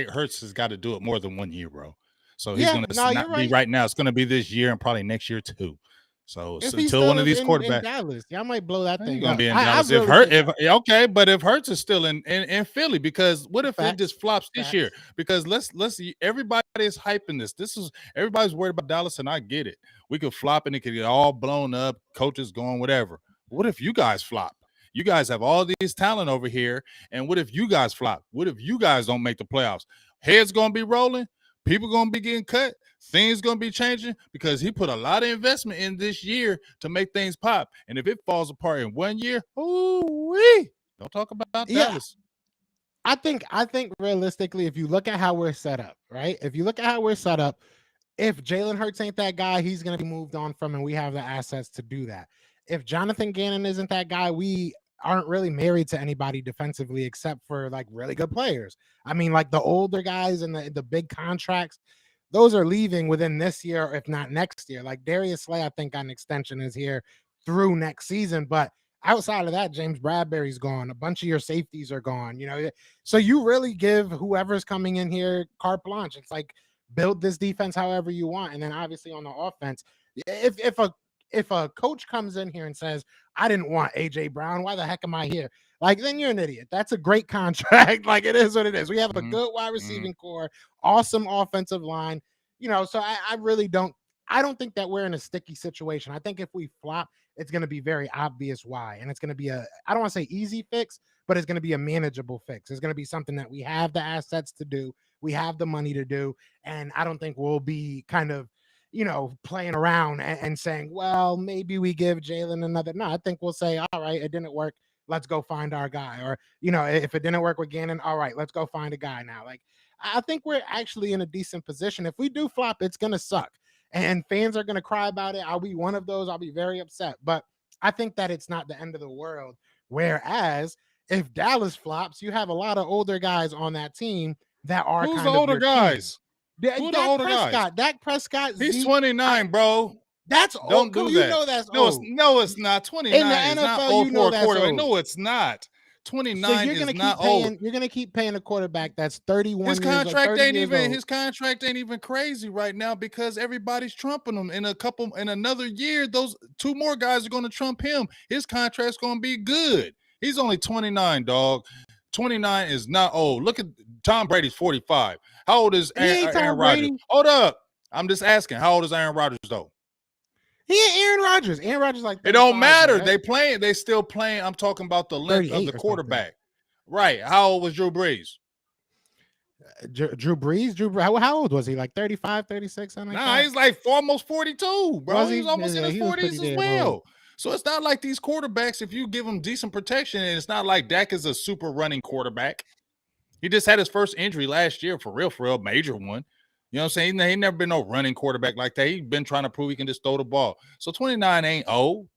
Hurts has got to do it more than 1 year, bro. So he's going to not be right now. It's going to be this year and probably next year too. So until one of these quarterbacks in Dallas, I might blow that thing. He's going to be in Dallas. But if Hurts is still in Philly, because what if it just flops this year? Because let's everybody is hyping this. Everybody's worried about Dallas, and I get it. We could flop and it could get all blown up, coaches going, whatever. What if you guys flop? You guys have all these talent over here, and what if you guys flop? What if you guys don't make the playoffs? Heads going to be rolling. People going to be getting cut. Things going to be changing because he put a lot of investment in this year to make things pop. And if it falls apart in 1 year, don't talk about Dallas. I think realistically, if you look at how we're set up, right? If you look at how we're set up, if Jalen Hurts ain't that guy, he's going to be moved on from, and we have the assets to do that. If Jonathan Gannon isn't that guy, we aren't really married to anybody defensively except for like really good players. I mean, like the older guys and the big contracts, those are leaving within this year, if not next year. Like Darius Slay, I think on extension is here through next season. But outside of that, James Bradbury's gone. A bunch of your safeties are gone, So you really give whoever's coming in here carte blanche. It's like build this defense however you want. And then obviously on the offense, if a coach comes in here and says, I didn't want A.J. Brown, why the heck am I here? Like, then you're an idiot. That's a great contract. Like, it is what it is. We have a good wide receiving core, awesome offensive line. So I really don't think that we're in a sticky situation. I think if we flop, it's going to be very obvious why. And it's going to be I don't want to say easy fix, but it's going to be a manageable fix. It's going to be something that we have the assets to do. We have the money to do. And I don't think we'll be kind of, playing around and saying, well, maybe we give Jalen another. No, I think we'll say, all right, it didn't work. Let's go find our guy. Or, if it didn't work with Gannon, all right, let's go find a guy now. Like, I think we're actually in a decent position. If we do flop, it's going to suck. And fans are going to cry about it. I'll be one of those. I'll be very upset. But I think that it's not the end of the world. Whereas if Dallas flops, you have a lot of older guys on that team that are Who's the older guys? Who the older guys? Dak Prescott. He's 29, bro. That's old. Don't do that. That's old. No, it's not. 29 in the is NFL, not old for a quarterback. Old. No, it's not. 29 is not old. You're gonna keep paying a quarterback that's 31. His contract ain't even crazy right now because everybody's trumping him. In another year, those two more guys are gonna trump him. His contract's gonna be good. He's only 29, dog. 29 is not old. Look at Tom Brady's 45. How old is Aaron Rodgers? Hold up. I'm just asking. How old is Aaron Rodgers, though? He ain't Aaron Rodgers. Aaron Rodgers like it don't matter. Right? They still playing. I'm talking about the length of the quarterback. Right. How old was Drew Brees? Drew Brees? How old was he? Like 35, 36? Something like that? He's like almost 42, bro. He's almost in his 40s as well. Old. So it's not like these quarterbacks, if you give them decent protection, and it's not like Dak is a super running quarterback. He just had his first injury last year, for real, major one. You know what I'm saying? He never been no running quarterback like that. He's been trying to prove he can just throw the ball. So 29 ain't old.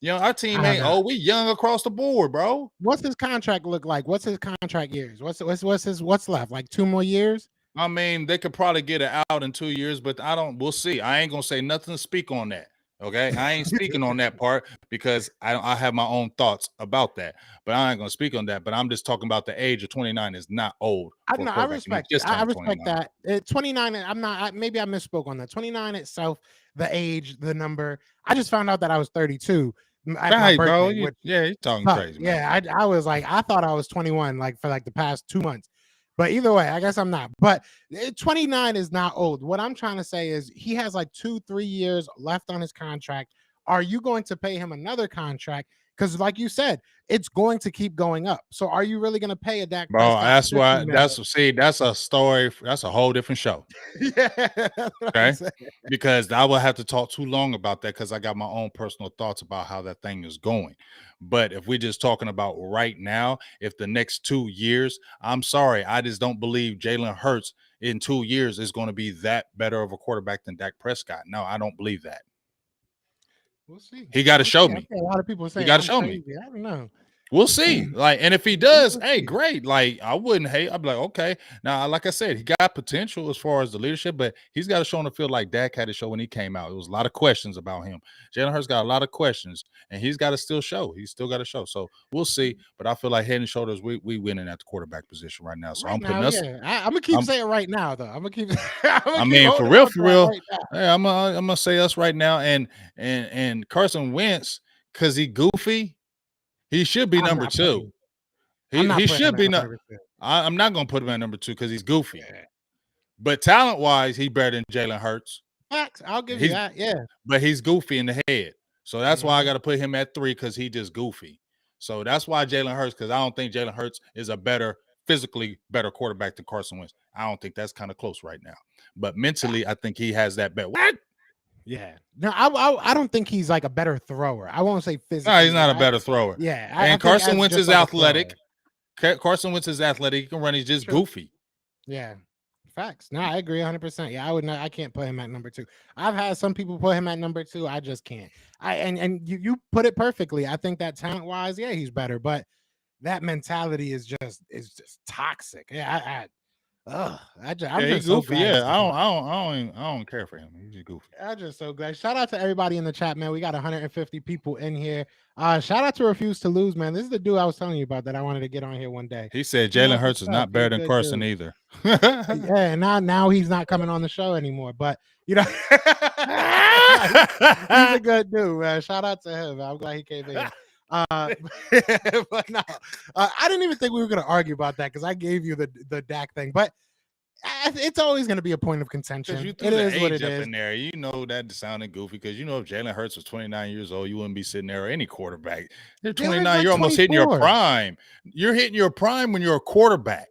Our team ain't old. We young across the board, bro. What's his contract look like? What's his contract years? What's left? Like 2 more years? I mean, they could probably get it out in 2 years, but we'll see. I ain't gonna say nothing to speak on that. Okay, I ain't speaking on that part because I have my own thoughts about that, but I ain't gonna speak on that. But I'm just talking about the age of 29 is not old. I respect that. 29. Maybe I misspoke on that. 29 itself, the age, the number. I just found out that I was 32. Right, bro. You're talking crazy. Man. Yeah, I was like, I thought I was 21, like for like the past 2 months. But either way, I guess I'm not. But 29 is not old. What I'm trying to say is he has like 2-3 years left on his contract. Are you going to pay him another contract? because like you said, it's going to keep going up. So are you really going to pay a Dak Bro, Prescott that's 50 why mil? that's a story. That's a whole different show. Yeah, that's what I'm Okay. saying. Because I will have to talk too long about that because I got my own personal thoughts about how that thing is going. But if we're just talking about right now, if the next 2 years, I'm sorry, I just don't believe Jalen Hurts in 2 years is going to be that better of a quarterback than Dak Prescott. No, I don't believe that. We'll see. He got to show I me. think a lot of people He saying got to I'm show me. crazy. I don't know. We'll see. Like, and if he does, We'll hey, see. great. Like, I wouldn't hate. I'd be like, okay. Now, like I said, he got potential as far as the leadership, but he's got to show on the field like Dak had to show when he came out. There was a lot of questions about him. Jalen Hurts got a lot of questions, and he's got to still show. He's still got to show. So we'll see. But I feel like head and shoulders, we winning at the quarterback position right now. So Right I'm putting now, us. yeah. I'm gonna keep I'm- saying right now, though. I'm gonna keep. I'm gonna I keep mean, for holding real, on to for that real. right now. Hey, I'm gonna say us right now, and Carson Wentz, because he goofy, he should be I'm number not 2. putting. I'm not He putting him should at be not. number 2. I'm not gonna put him at number 2 because he's goofy. Yeah. But talent wise, he's better than Jalen Hurts. Facts. I'll give you He's that. Yeah. but he's goofy in the head. So that's why I Mhm. got to put him at 3 because he just goofy. So that's why Jalen Hurts, because I don't think Jalen Hurts is a physically better quarterback than Carson Wentz. I don't think that's kind of close right now. But mentally, I think he has that bet. What? Yeah. No, I don't think he's like a better thrower. I won't say physically. No, he's not a better thrower. Yeah. And think Carson as Wentz just is like a athletic. thrower. Carson Wentz is athletic. He can run. He's just True. goofy. Yeah. Facts. No, I agree 100%. Yeah, I would not. I can't put him at number 2. I've had some people put him at number 2. I just can't. And you put it perfectly. I think that talent wise, yeah, he's better, but that mentality is just toxic. Yeah, I'm He's just so goofy. glad. Yeah, he's I don't care for him. He's just goofy. I'm just so glad. Shout out to everybody in the chat, man. We got 150 people in here. Shout out to Refuse to Lose, man. This is the dude I was telling you about that I wanted to get on here one day. He said He Jalen knows Hurts what's is up. not He's better a than good Carson dude. either. Yeah, now he's not coming on the show anymore. But you know, he's a good dude, man. Shout out to him. I'm glad he came in. But no, I didn't even think we were gonna argue about that because I gave you the Dak thing, but it's always going to be a point of contention. Because you threw It the is what age it up is. in there. You know that sounded goofy because you know if Jalen Hurts was 29 years old, you wouldn't be sitting there or any quarterback. You're 29, like you're almost hitting your 24. prime. You're hitting your prime when you're a quarterback.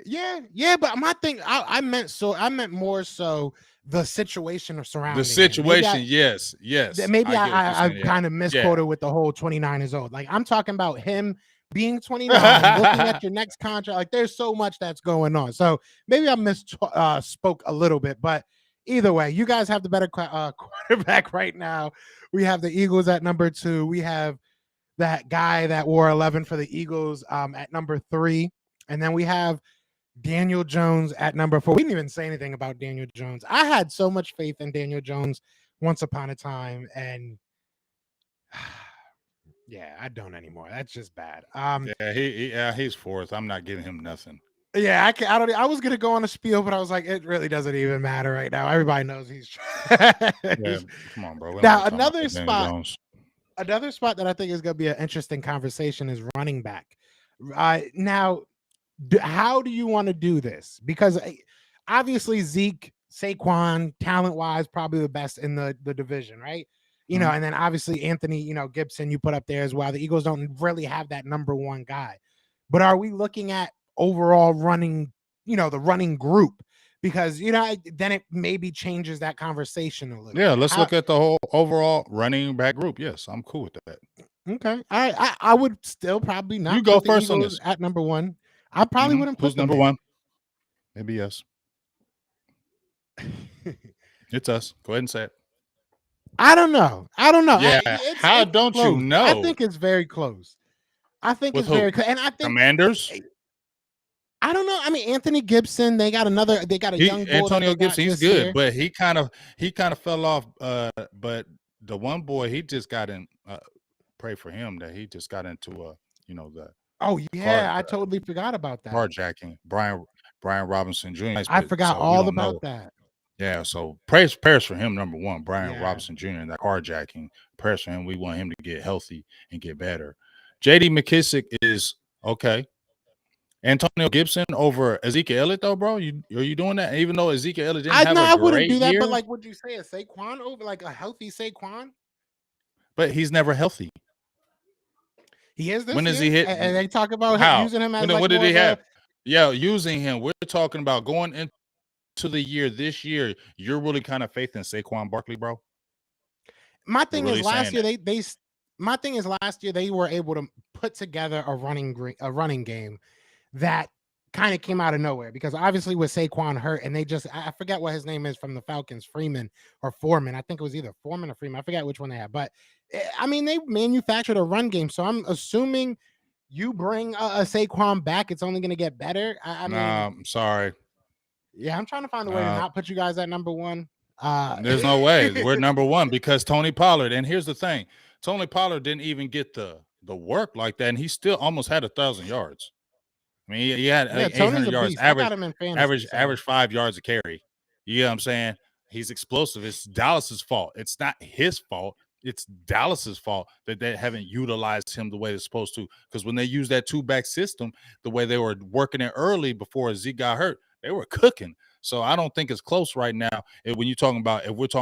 Yeah, but my thing, I meant more so the situation of surrounding The situation, him. yes. Maybe I yeah. kind of misquoted with the whole 29 years old. Like I'm talking about him being 29, looking at your next contract. Like there's so much that's going on. So maybe I misspoke a little bit, but either way, you guys have the better quarterback right now. We have the Eagles at number 2. We have that guy that wore 11 for the Eagles at number 3, and then we have Daniel Jones at number 4. We didn't even say anything about Daniel Jones. I had so much faith in Daniel Jones once upon a time, and yeah, I don't anymore. That's just bad. He's 4th. I'm not giving him nothing. Yeah, I don't. I was gonna go on a spiel, but I was like, it really doesn't even matter right now. Everybody knows he's. Yeah, come on, bro. Now another spot that I think is gonna be an interesting conversation is running back. Now, how do you want to do this? Because obviously Zeke, Saquon, talent-wise, probably the best in the division, right? You know, and then obviously Anthony, Gibson, you put up there as well. The Eagles don't really have that number 1 guy. But are we looking at overall running, the running group? Because, then it maybe changes that conversation a little. Yeah, let's look at the whole overall running back group. Yes, I'm cool with that. Okay. I would still probably not. You go put the first on Eagles this. at number 1. I probably wouldn't put Who's them number 1? Maybe yes. It's us. Go ahead and say it. I don't know. Yeah. How don't close. you know? I think it's very close. I think With it's who? very close. And I think Commanders? I don't know. I mean, Anthony Gibson, they got a young boy. Antonio Gibson, he's good, year. but he kind of fell off. But the one boy, he just got in. Pray for him that he just got into the. Oh yeah, I totally forgot about that. Carjacking. Brian Robinson Jr. I forgot all about that. Yeah, so prayers for him, number 1. Brian Robinson Jr. and that carjacking. Prayers for him. We want him to get healthy and get better. J.D. McKissick is okay. Antonio Gibson over Ezekiel Elliott, though, bro? Are you doing that? Even though Ezekiel Elliott didn't have a great year? I wouldn't do that, but like, would you say a Saquon over like a healthy Saquon? But he's never healthy. He is this When does year, he hit? and they talk about How? using him as like What did more he of a. have? Yeah, using him. We're talking about going into the year this year. You're really kind of faith in Saquon Barkley, bro. My You're thing is really last saying year that? my thing is last year they were able to put together a running game that kind of came out of nowhere because obviously with Saquon hurt and they just I forget what his name is from the Falcons, Freeman or Foreman. I think it was either Foreman or Freeman. I forget which one they had, but I mean they manufactured a run game, so I'm assuming you bring a Saquon back, it's only going to get better. I Nah, mean, I'm sorry. yeah, I'm trying to find a way to not put you guys at number one. There's no way we're number one because Tony Pollard. And here's the thing: Tony Pollard didn't even get the work like that, and he still almost had 1,000 yards. I mean, he had yeah, like Tony's 800 a yards, beast. I got him in fantasy, so average 5 yards a carry. You know what I'm saying? He's explosive. It's Dallas's fault. It's not his fault. It's Dallas's fault that they haven't utilized him the way they're supposed to. Because when they use that two-back system, the way they were working it early before Zeke got hurt, they were cooking. So I don't think it's close right now. If we're talking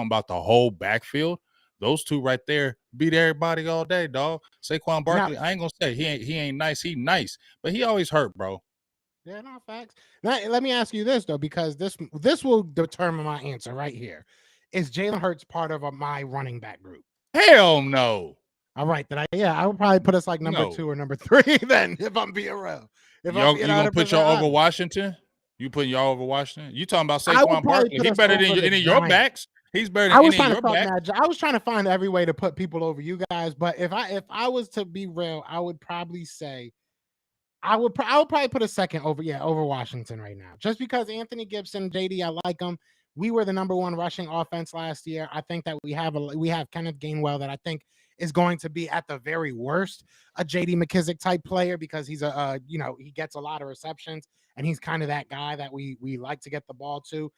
about the whole backfield, those two right there beat everybody all day, dog. Saquon now Barkley, I ain't gonna say he ain't nice. He nice, but he always hurt, bro. yeah, no facts. Now, let me ask you this though, because this will determine my answer right here. Is Jalen Hurts part of my running back group? Hell no. All right, then I would probably put us like number No. 2 or number 3 then, if I'm being real. If I'm Y'all, being you gonna put 100% y'all over honest. Washington? You putting y'all over Washington? You talking about I would Saquon probably Barkley? put He us better than over the any of your Giants. backs. He's better I than was any of trying to your talk backs. mad. I was trying to find every way to put people over you guys, but if I was to be real, I would probably say I would probably put a second over Washington right now, just because Anthony Gibson, JD, I like him. We were the number 1 rushing offense last year. I think that we have Kenneth Gainwell that I think is going to be at the very worst a JD McKissick type player because he's he gets a lot of receptions and he's kind of that guy that we like to get the ball to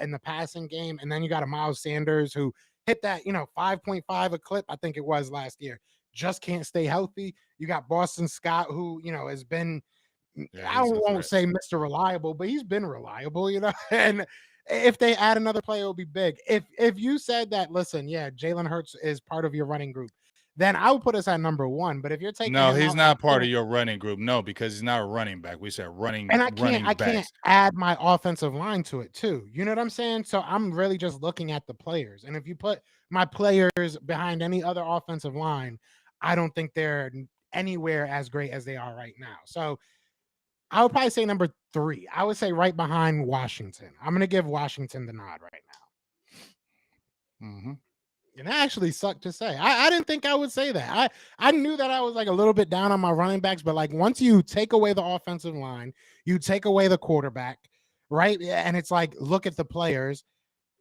in the passing game. And then you got a Miles Sanders who hit that 5.5 a clip, I think it was last year, just can't stay healthy. You got Boston Scott, who has been, Yeah, I he's a won't threat. say Mr. Reliable, but he's been reliable, And if they add another player, it'll be big. If you said that, listen, yeah, Jalen Hurts is part of your running group, then I would put us at number 1. But if you're taking No, him he's out at not part 2, of your running group. No, because he's not a running back. We said and running I can't backs. add my offensive line to it too. You know what I'm saying? So I'm really just looking at the players. And if you put my players behind any other offensive line, I don't think they're anywhere as great as they are right now. So I would probably say number 3. I would say right behind Washington. I'm going to give Washington the nod right now. Mm-hmm. And that actually sucked to say. I didn't think I would say that. I knew that I was like a little bit down on my running backs, but like once you take away the offensive line, you take away the quarterback, right? And it's like, look at the players.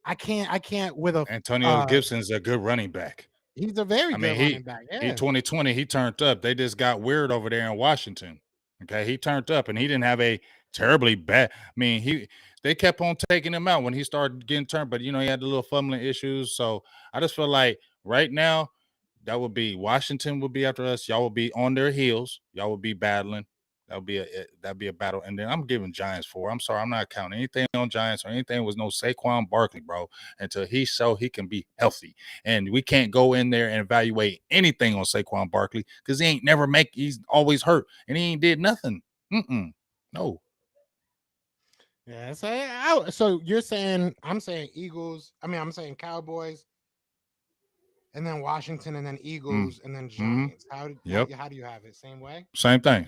I can't with a Antonio Gibson's a good running back. he's a very I mean, good running back. he Yeah. 2020, he turned up. They just got weird over there in Washington. Okay, he turned up and he didn't have a terribly bad. I mean, they kept on taking him out when he started getting turned, but he had the little fumbling issues. So I just feel like right now that would be Washington would be after us. Y'all will be on their heels. Y'all will be battling. That'd be a battle. And then I'm giving Giants 4. I'm sorry, I'm not counting anything on Giants or anything with no Saquon Barkley, bro, until he can be healthy. And we can't go in there and evaluate anything on Saquon Barkley because he's always hurt and he ain't did nothing. No. Yeah. So you're saying I'm saying Eagles. I'm saying Cowboys, and then Washington, and then Eagles, and then Giants. How do you have it? Same way? Same thing.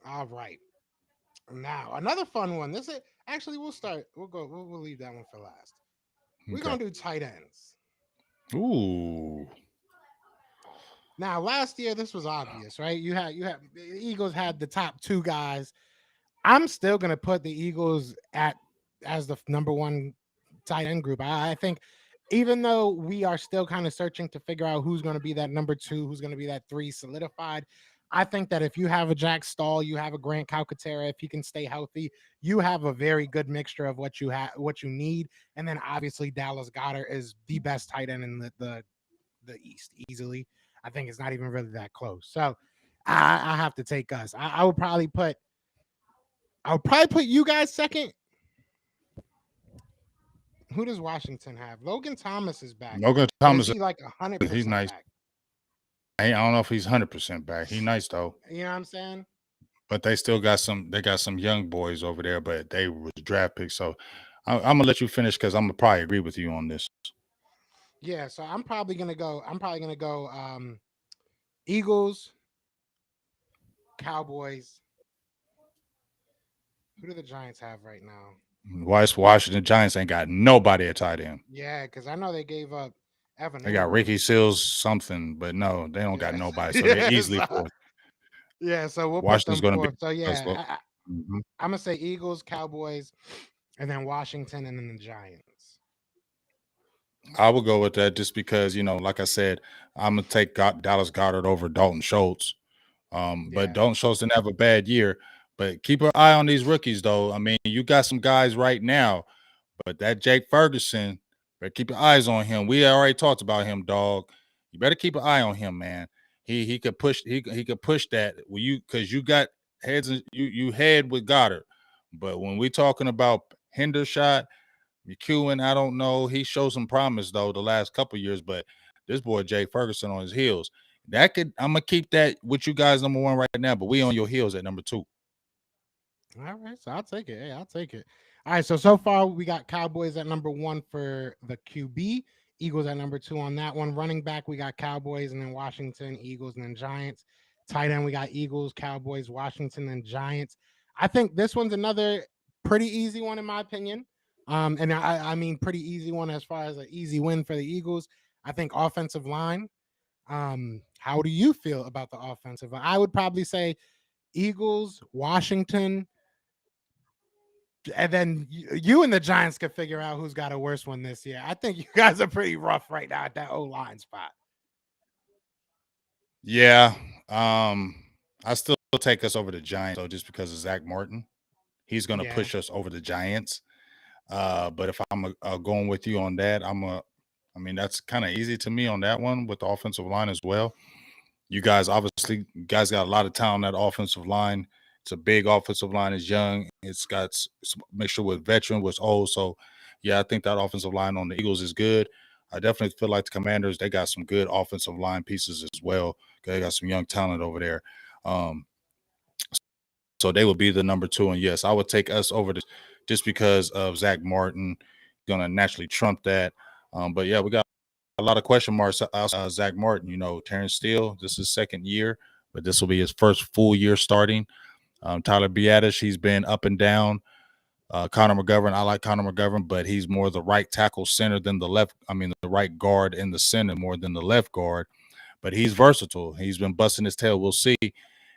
All right. Now another fun one. This is actually we'll start. We'll leave that one for last. We're gonna do tight ends. Ooh. Now last year this was obvious, right? You had the Eagles had the top 2 guys. I'm still gonna put the Eagles as the number 1 tight end group. I think even though we are still kind of searching to figure out who's going to be that number 2, who's going to be that 3 solidified, I think that if you have a Jack Stahl, you have a Grant Calcaterra, if he can stay healthy, you have a very good mixture of what you need. And then obviously Dallas Goedert is the best tight end in the East easily. I think it's not even really that close. So I have to take us. I would probably put you guys second. Who does Washington have? Logan Thomas is back, Logan but is Thomas, he like he's 100% nice. back? I don't know if he's 100% back. He nice though. You know what I'm saying? But they still got some. They got some young boys over there, but they was draft picks. So I'm gonna let you finish because I'm gonna probably agree with you on this. Yeah, so I'm probably gonna go. Eagles, Cowboys. Who do the Giants have right now? Washington Giants ain't got nobody at tight end. Yeah, because I know they gave up Evan They got Ingram. Ricky Seals something, but no, they don't got Yeah, nobody. So they're yeah, easily so, fourth. yeah. So we'll put Washington's them gonna be fourth. So us. yeah, Look. Mhm. I'm gonna say Eagles, Cowboys, and then Washington, and then the Giants. I will go with that just because like I said, I'm gonna take Dallas Goddard over Dalton Schultz. But Yeah, Dalton Schultz didn't have a bad year. But keep an eye on these rookies, though. I mean, you got some guys right now, but that Jake Ferguson, better keep your eyes on him. We already talked about him, dog. You better keep an eye on him, man. He could push he could push that because you got heads and you head with Goddard, but when we talking about Hendershot, McEwen, I don't know. He showed some promise though the last couple years, but this boy Jay Ferguson on his heels. I'm gonna keep that with you guys number one right now, but we on your heels at number two. all right. So I'll take it. Hey, I'll take it. All right. So far we got Cowboys at number one for the QB. Eagles at number two on that one. Running back we got Cowboys and then Washington, Eagles and then Giants. Tight end we got Eagles, Cowboys, Washington, and Giants. I think this one's another pretty easy one in my opinion. And I mean pretty easy one as far as an easy win for the Eagles. I think offensive line. How do you feel about the offensive line? I would probably say Eagles, Washington, and then you and the Giants could figure out who's got a worse one this year. I think you guys are pretty rough right now at that O line spot. Yeah. I still take us over the Giants though, just because of Zach Martin. He's gonna Yeah. push us over the Giants. But if I'm going with you on that, I mean, that's kind of easy to me on that one with the offensive line as well. You guys got a lot of talent on that offensive line. It's a big offensive line. It's young. It's got mixture with veteran, with old. So, yeah, I think that offensive line on the Eagles is good. I definitely feel like the Commanders, they got some good offensive line pieces as well. They got some young talent over there. Um, so they would be the number two. And yes, I would take us over this just because of Zach Martin going to naturally trump that. But yeah, we got a lot of question marks. Zach Martin, Terrence Steele, this is his second year, but this will be his first full year starting. Tyler Biadasz, he's been up and down. Connor McGovern, I like Connor McGovern, but he's more the right tackle center than the left. I mean, the right guard in the center more than the left guard. But he's versatile. He's been busting his tail. We'll see.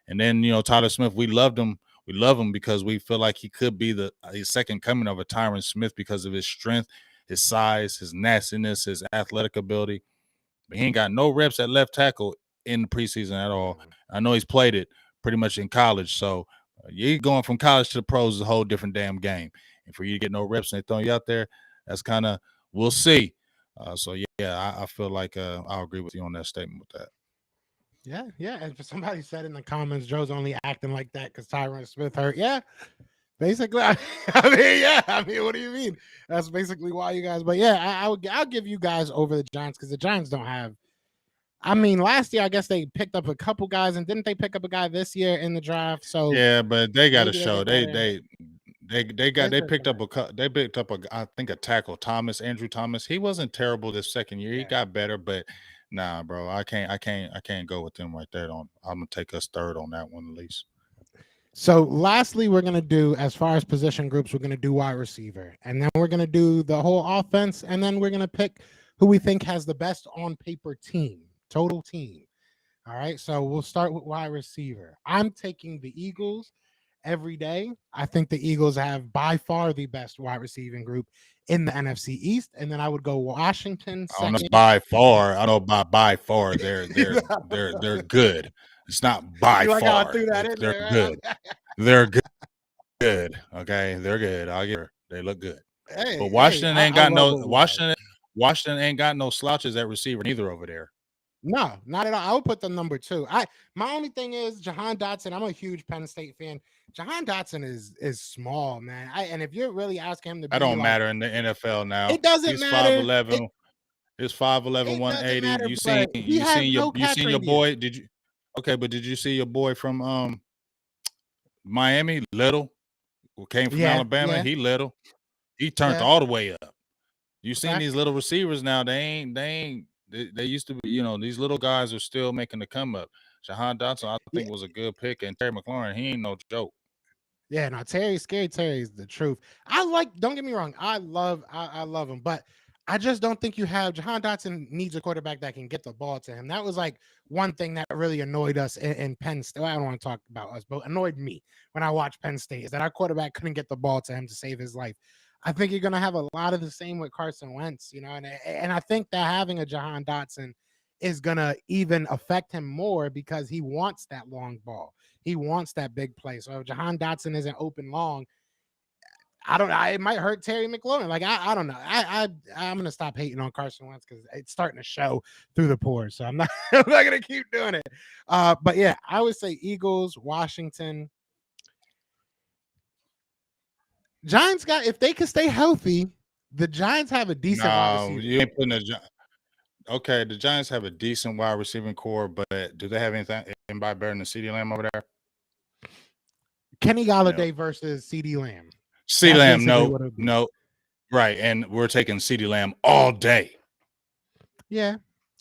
And then Tyler Smith, we loved him. We love him because we feel like he could be the second coming of a Tyron Smith because of his strength, his size, his nastiness, his athletic ability. But he ain't got no reps at left tackle in the preseason at all. I know he's played it pretty much in college. So you going from college to the pros is a whole different damn game. And for you to get no reps and they throw you out there, that's kind of, we'll see. So, yeah, I feel like I'll agree with you on that statement with that. Yeah. And for somebody said in the comments, Joe's only acting like that because Tyron Smith hurt. Yeah. Basically, I mean, yeah. I mean, what do you mean? That's basically why you guys. But yeah, I'll give you guys over the Giants because the Giants don't have. I mean, last year I guess they picked up a couple guys, and didn't they pick up a guy this year in the draft? So yeah, but they got to show they picked up I think a tackle, Andrew Thomas. He wasn't terrible this second year. He got better, but nah, bro, I can't go with them right there. I'm gonna take us third on that one at least. So lastly, we're going to do, as far as position groups, we're going to do wide receiver. And then we're going to do the whole offense. And then we're going to pick who we think has the best on paper team, total team. All right. So we'll start with wide receiver. I'm taking the Eagles every day. I think the Eagles have by far the best wide receiving group in the NFC East. And then I would go Washington I don't know second. by far. I know by far they're good. It's not by You like how I far. threw that in They're there, good. They're good. Okay, they're good. I'll give her. They look good. Hey, But Washington ain't I got love no Washington ain't got no slouches at receiver neither over there. No, not at all. I would put them number 2. My only thing is Jahan Dotson. I'm a huge Penn State fan. Jahan Dotson is small, man. And if you're really asking him to That be don't like, matter in the NFL now. it doesn't He's matter. 5'11". He's 5'11", It doesn't 180. matter, You seen but he has no you catch seen your radius. boy? Did you? Okay, but did you see your boy from Miami? Little, who came from Yeah, Alabama. yeah, He little. He turned yeah. all the way up. You seen these Facts. little receivers now? They used to be. These little guys are still making the come up. Jahan Dotson, I Yeah, think, was a good pick, and Terry McLaurin, he ain't no joke. yeah. No, Scary Terry is the truth. Don't get me wrong. I love him, but I just don't think you have Jahan Dotson needs a quarterback that can get the ball to him. That was like one thing that really annoyed us in Penn State. Well, I don't want to talk about us, but annoyed me when I watched Penn State is that our quarterback couldn't get the ball to him to save his life. I think you're gonna have a lot of the same with Carson Wentz, and I think that having a Jahan Dotson is gonna even affect him more because he wants that long ball. He wants that big play. So if Jahan Dotson isn't open long, I don't know. It might hurt Terry McLaurin. Like I don't know. I'm gonna stop hating on Carson Wentz because it's starting to show through the pores. So I'm not I'm not gonna keep doing it. But yeah, I would say Eagles, Washington, Giants got if they can stay healthy, the Giants have a decent wide No, receiver. you ain't putting okay, the Giants have a decent wide receiving core, but do they have anybody better than CeeDee Lamb over there? Kenny No. Golladay versus CD Lamb. CeeDee That's Lamb, basically what it would be. no. Right, and we're taking CeeDee Lamb all day. Yeah.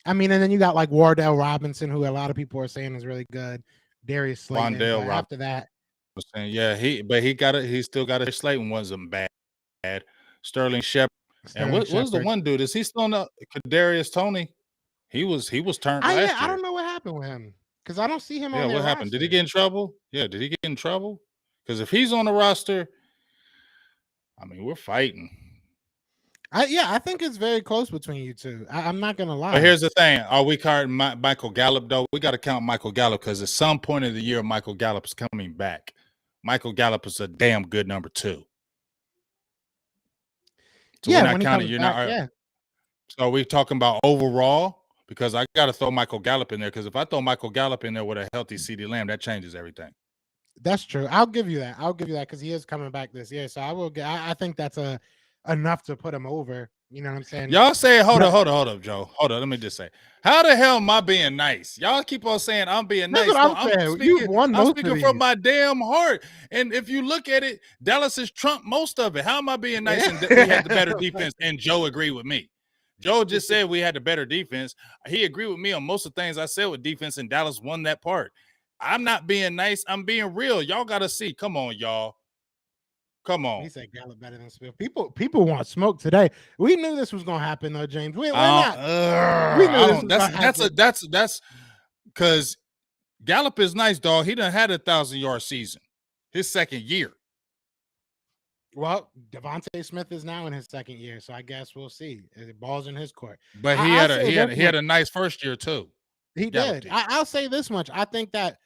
I mean, and then you got like Wardell Robinson, who a lot of people are saying is really good. Darius Slayton. Wandale But after that, was saying, yeah, he still got it. Slayton wasn't bad. Sterling Shepard. And what was the one dude? Is he still on the Kadarius Toney? He was turned last year. I don't know what happened with him because I don't see him on Yeah, their what happened? roster. Did he get in trouble? Yeah, did he get in trouble? Because if he's on the roster, I mean, we're fighting. I think it's very close between you two. I'm not gonna lie. But here's the thing: are we counting Michael Gallup though? We got to count Michael Gallup because at some point of the year, Michael Gallup is coming back. Michael Gallup is a damn good number 2. So yeah, we're when not he counting. comes You're back, not. yeah. So we're talking about overall because I got to throw Michael Gallup in there because if I throw Michael Gallup in there with a healthy CeeDee Lamb, that changes everything. That's true. I'll give you that. Because he is coming back this year. So I will get. I think that's enough to put him over. You know what I'm saying? Y'all say, hold up, Joe. Hold on. Let me just say, how the hell am I being nice? Y'all keep on saying I'm being That's nice. what I'm saying. You've won most I'm speaking from my damn heart. And if you look at it, Dallas has trumped most of it. How am I being nice? And we had the better defense. And Joe agreed with me. Joe just said we had the better defense. He agreed with me on most of the things I said with defense, and Dallas won that part. I'm not being nice. I'm being real. Y'all got to see. Come on, y'all. Come on. He said Gallup better than Smith. People want smoke today. We knew this was gonna happen though, James. We're not. We knew this was gonna happen. That's because Gallup is nice, dog. He done had 1,000-yard season, his second year. Well, Devontae Smith is now in his second year, so I guess we'll see. The ball's in his court. But he had a nice first year too. He did. I'll say this much. I think that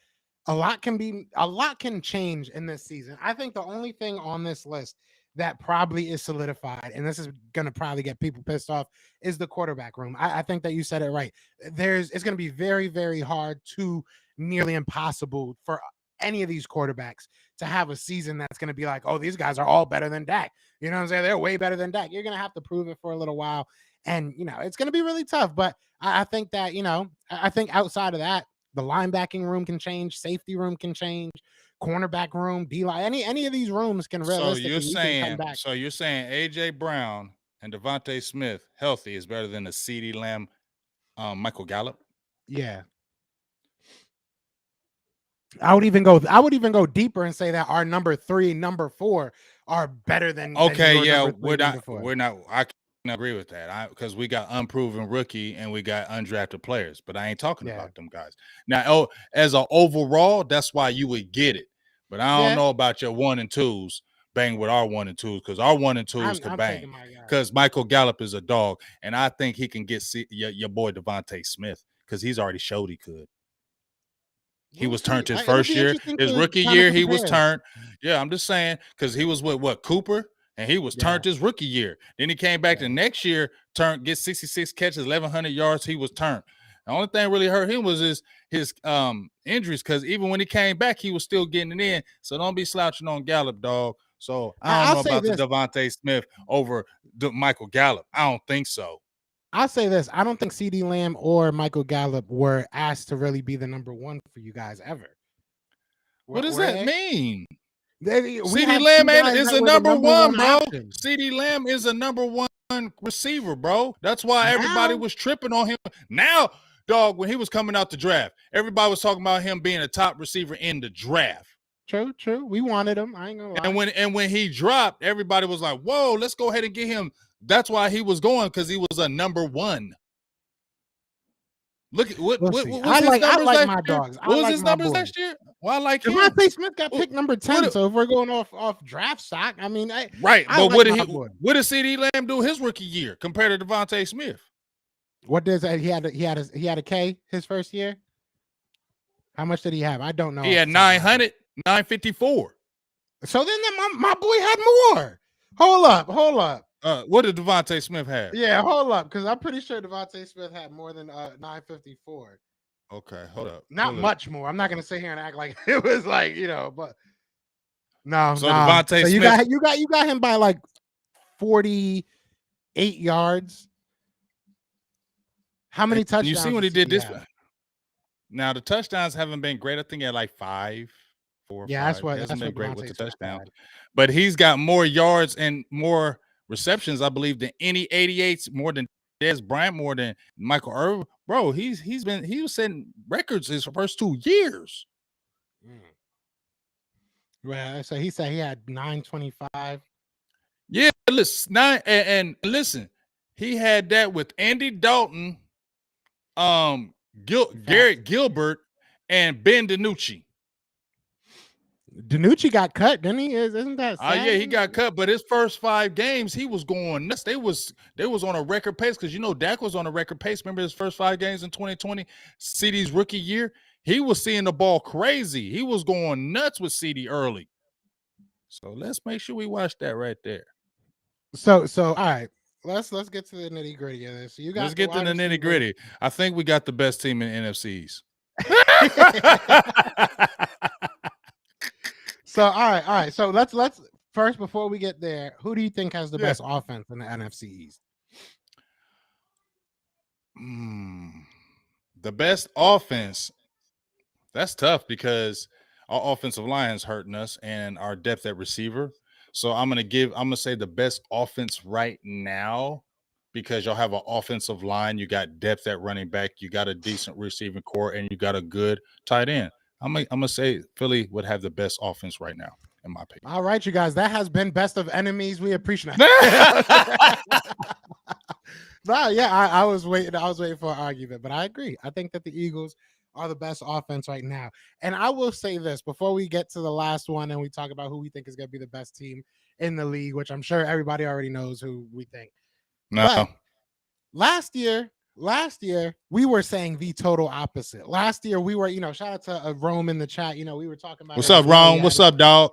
a lot can change in this season. I think the only thing on this list that probably is solidified, and this is going to probably get people pissed off, is the quarterback room. I think that you said it right. It's going to be very, very hard to nearly impossible for any of these quarterbacks to have a season that's going to be like, oh, these guys are all better than Dak. You know what I'm saying? They're way better than Dak. You're going to have to prove it for a little while. And, it's going to be really tough. But I think that, I think outside of that, the linebacking room can change, safety room can change, cornerback room, D-line, any of these rooms can realistically come back. So you're saying AJ Brown and Devontae Smith healthy is better than the CeeDee Lamb, Michael Gallup? Yeah. I would even go deeper and say that our number 3, number 4 are better than we're not I can agree with that. Because we got unproven rookie and we got undrafted players, but I ain't talking about them guys. Now, as an overall, that's why you would get it. But I don't know about your 1 and 2s bang with our 1 and 2s because our 1 and 2s can bang. Because Michael Gallup is a dog, and I think he can get your boy Devontae Smith because he's already showed he could. He was turned his first year. His rookie year, he was turned. Yeah, I'm just saying because he was with Cooper, and he was turned his rookie year. Then he came back the next year, get 66 catches, 1,100 yards. He was turned. The only thing really hurt him was his injuries, because even when he came back, he was still getting it in. So don't be slouching on Gallup, dog. So I don't know about the Devontae Smith over Michael Gallup. I don't think so. I'll say this. I don't think CeeDee Lamb or Michael Gallup were asked to really be the number one for you guys ever. What does that mean? CeeDee Lamb is a number one, bro. Option. CeeDee Lamb is a number one receiver, bro. That's why everybody was tripping on him. Now, dog, when he was coming out the draft, everybody was talking about him being a top receiver in the draft. True. We wanted him. I ain't gonna lie. And when he dropped, everybody was like, "Whoa, let's go ahead and get him." That's why he was going, because he was a number one. Look at what was his numbers last year? What was his numbers last year? Well, I like him. Devontae Smith got picked number 10. So if we're going off draft stock, I mean, right. But what did CeeDee Lamb do his rookie year compared to Devontae Smith? What does he had a K his first year? How much did he have? I don't know. He had 900, 954. So then my boy had more. Hold up. What did Devontae Smith have? Yeah, hold up, because I'm pretty sure Devontae Smith had more than 954. Okay, hold up. Not much more. I'm not gonna sit here and act like it was like, but no. So Devontae Smith, you got him by like 48 yards. How many touchdowns? You see what he did this one? Now the touchdowns haven't been great. I think he had like 5, 4. Yeah, 5. that's what hasn't been great with the touchdowns. Had. But he's got more yards and more receptions, I believe, than any 88s, more than Dez Bryant, more than Michael Irvin. Bro, he was setting records his first 2 years. Well, so he said he had 925. Yeah, listen, and listen, he had that with Andy Dalton, Garrett Gilbert, and Ben DiNucci. DiNucci got cut, didn't he? Isn't that sad? Yeah, he got cut, but his first 5 games, he was going nuts. They was on a record pace, because Dak was on a record pace. Remember his first 5 games in 2020, CeeDee's rookie year? He was seeing the ball crazy. He was going nuts with CeeDee early. So let's make sure we watch that right there. So all right. Let's get to the nitty-gritty of this. So let's get to the nitty-gritty. I think we got the best team in NFCs. So all right. So let's first, before we get there, who do you think has the best offense in the NFC East? The best offense. That's tough, because our offensive line is hurting us and our depth at receiver. So I'm gonna say the best offense right now, because y'all have an offensive line, you got depth at running back, you got a decent receiving core, and you got a good tight end. I'm gonna say Philly would have the best offense right now, in my opinion. All right, you guys. That has been Best of Enemies. We appreciate it. No, yeah, I was waiting for an argument, but I agree. I think that the Eagles are the best offense right now. And I will say this before we get to the last one and we talk about who we think is going to be the best team in the league, which I'm sure everybody already knows who we think. No. But last year, we were saying the total opposite. Last year, we were, shout out to Rome in the chat. We were talking about. What's up, Rome? What's up, dog?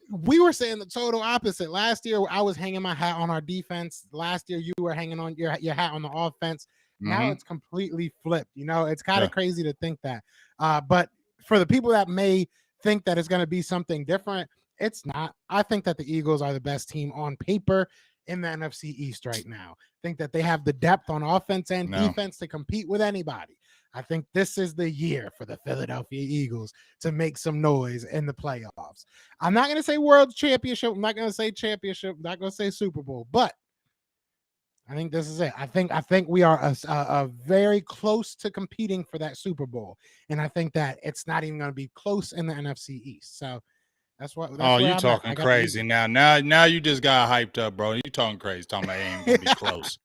We were saying the total opposite. Last year, I was hanging my hat on our defense. Last year, you were hanging on your hat on the offense. Now it's completely flipped. It's kind of crazy to think that. But for the people that may think that it's going to be something different, it's not. I think that the Eagles are the best team on paper in the NFC East right now. I think that they have the depth on offense and defense to compete with anybody. I think this is the year for the Philadelphia Eagles to make some noise in the playoffs. I'm not going to say world championship. I'm not going to say championship. I'm not going to say Super Bowl, but I think this is it. I think we are a very close to competing for that Super Bowl, and I think that it's not even going to be close in the NFC East. So that's what. You talking crazy now? Now you just got hyped up, bro. You talking crazy? Talking about it ain't going to be close.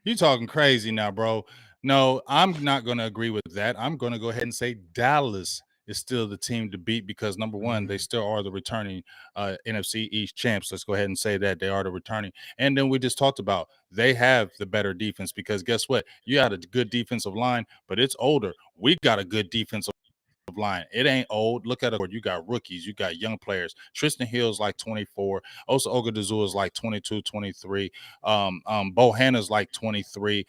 You talking crazy now, bro? No, I'm not going to agree with that. I'm going to go ahead and say Dallas is still the team to beat, because number one, they still are the returning NFC East champs. Let's go ahead and say that they are the returning. And then we just talked about they have the better defense, because guess what? You got a good defensive line, but it's older. We got a good defensive line. It ain't old. Look at it. You got rookies. You got young players. Tristan Hill's like 24. Osa Ogadozu is like 22, 23. Bo Hanna's like 23.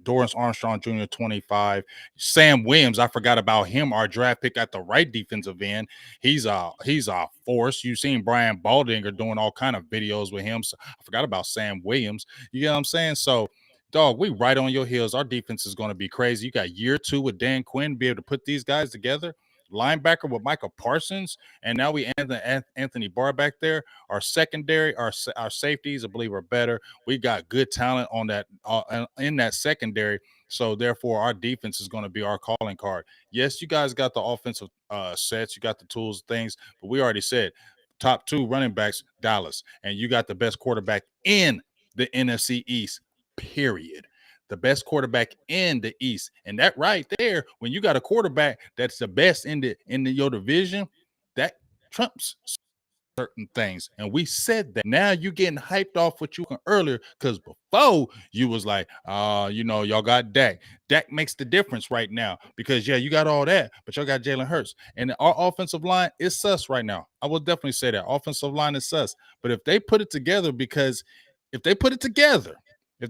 Dorrance Armstrong Jr. 25. Sam Williams, I forgot about him. Our draft pick at the right defensive end. He's a force. You've seen Brian Baldinger doing all kind of videos with him. So I forgot about Sam Williams. You know what I'm saying? So, dog, we right on your heels. Our defense is going to be crazy. You got year 2 with Dan Quinn, be able to put these guys together. Linebacker with Michael Parsons, and now we Anthony Barr back there. Our secondary, our safeties, I believe, are better. We got good talent on that in that secondary, so therefore our defense is going to be our calling card. Yes, you guys got the offensive sets, you got the tools, things, but we already said top 2 running backs, Dallas, and you got the best quarterback in the NFC East. Period. The best quarterback in the East, and that right there, when you got a quarterback that's the best in your division, that trumps certain things. And we said that. Now you getting hyped off what you were earlier, because before you was like, y'all got Dak. Dak makes the difference right now, because you got all that, but y'all got Jalen Hurts, and our offensive line is sus right now. I will definitely say that offensive line is sus. But if they put it together, if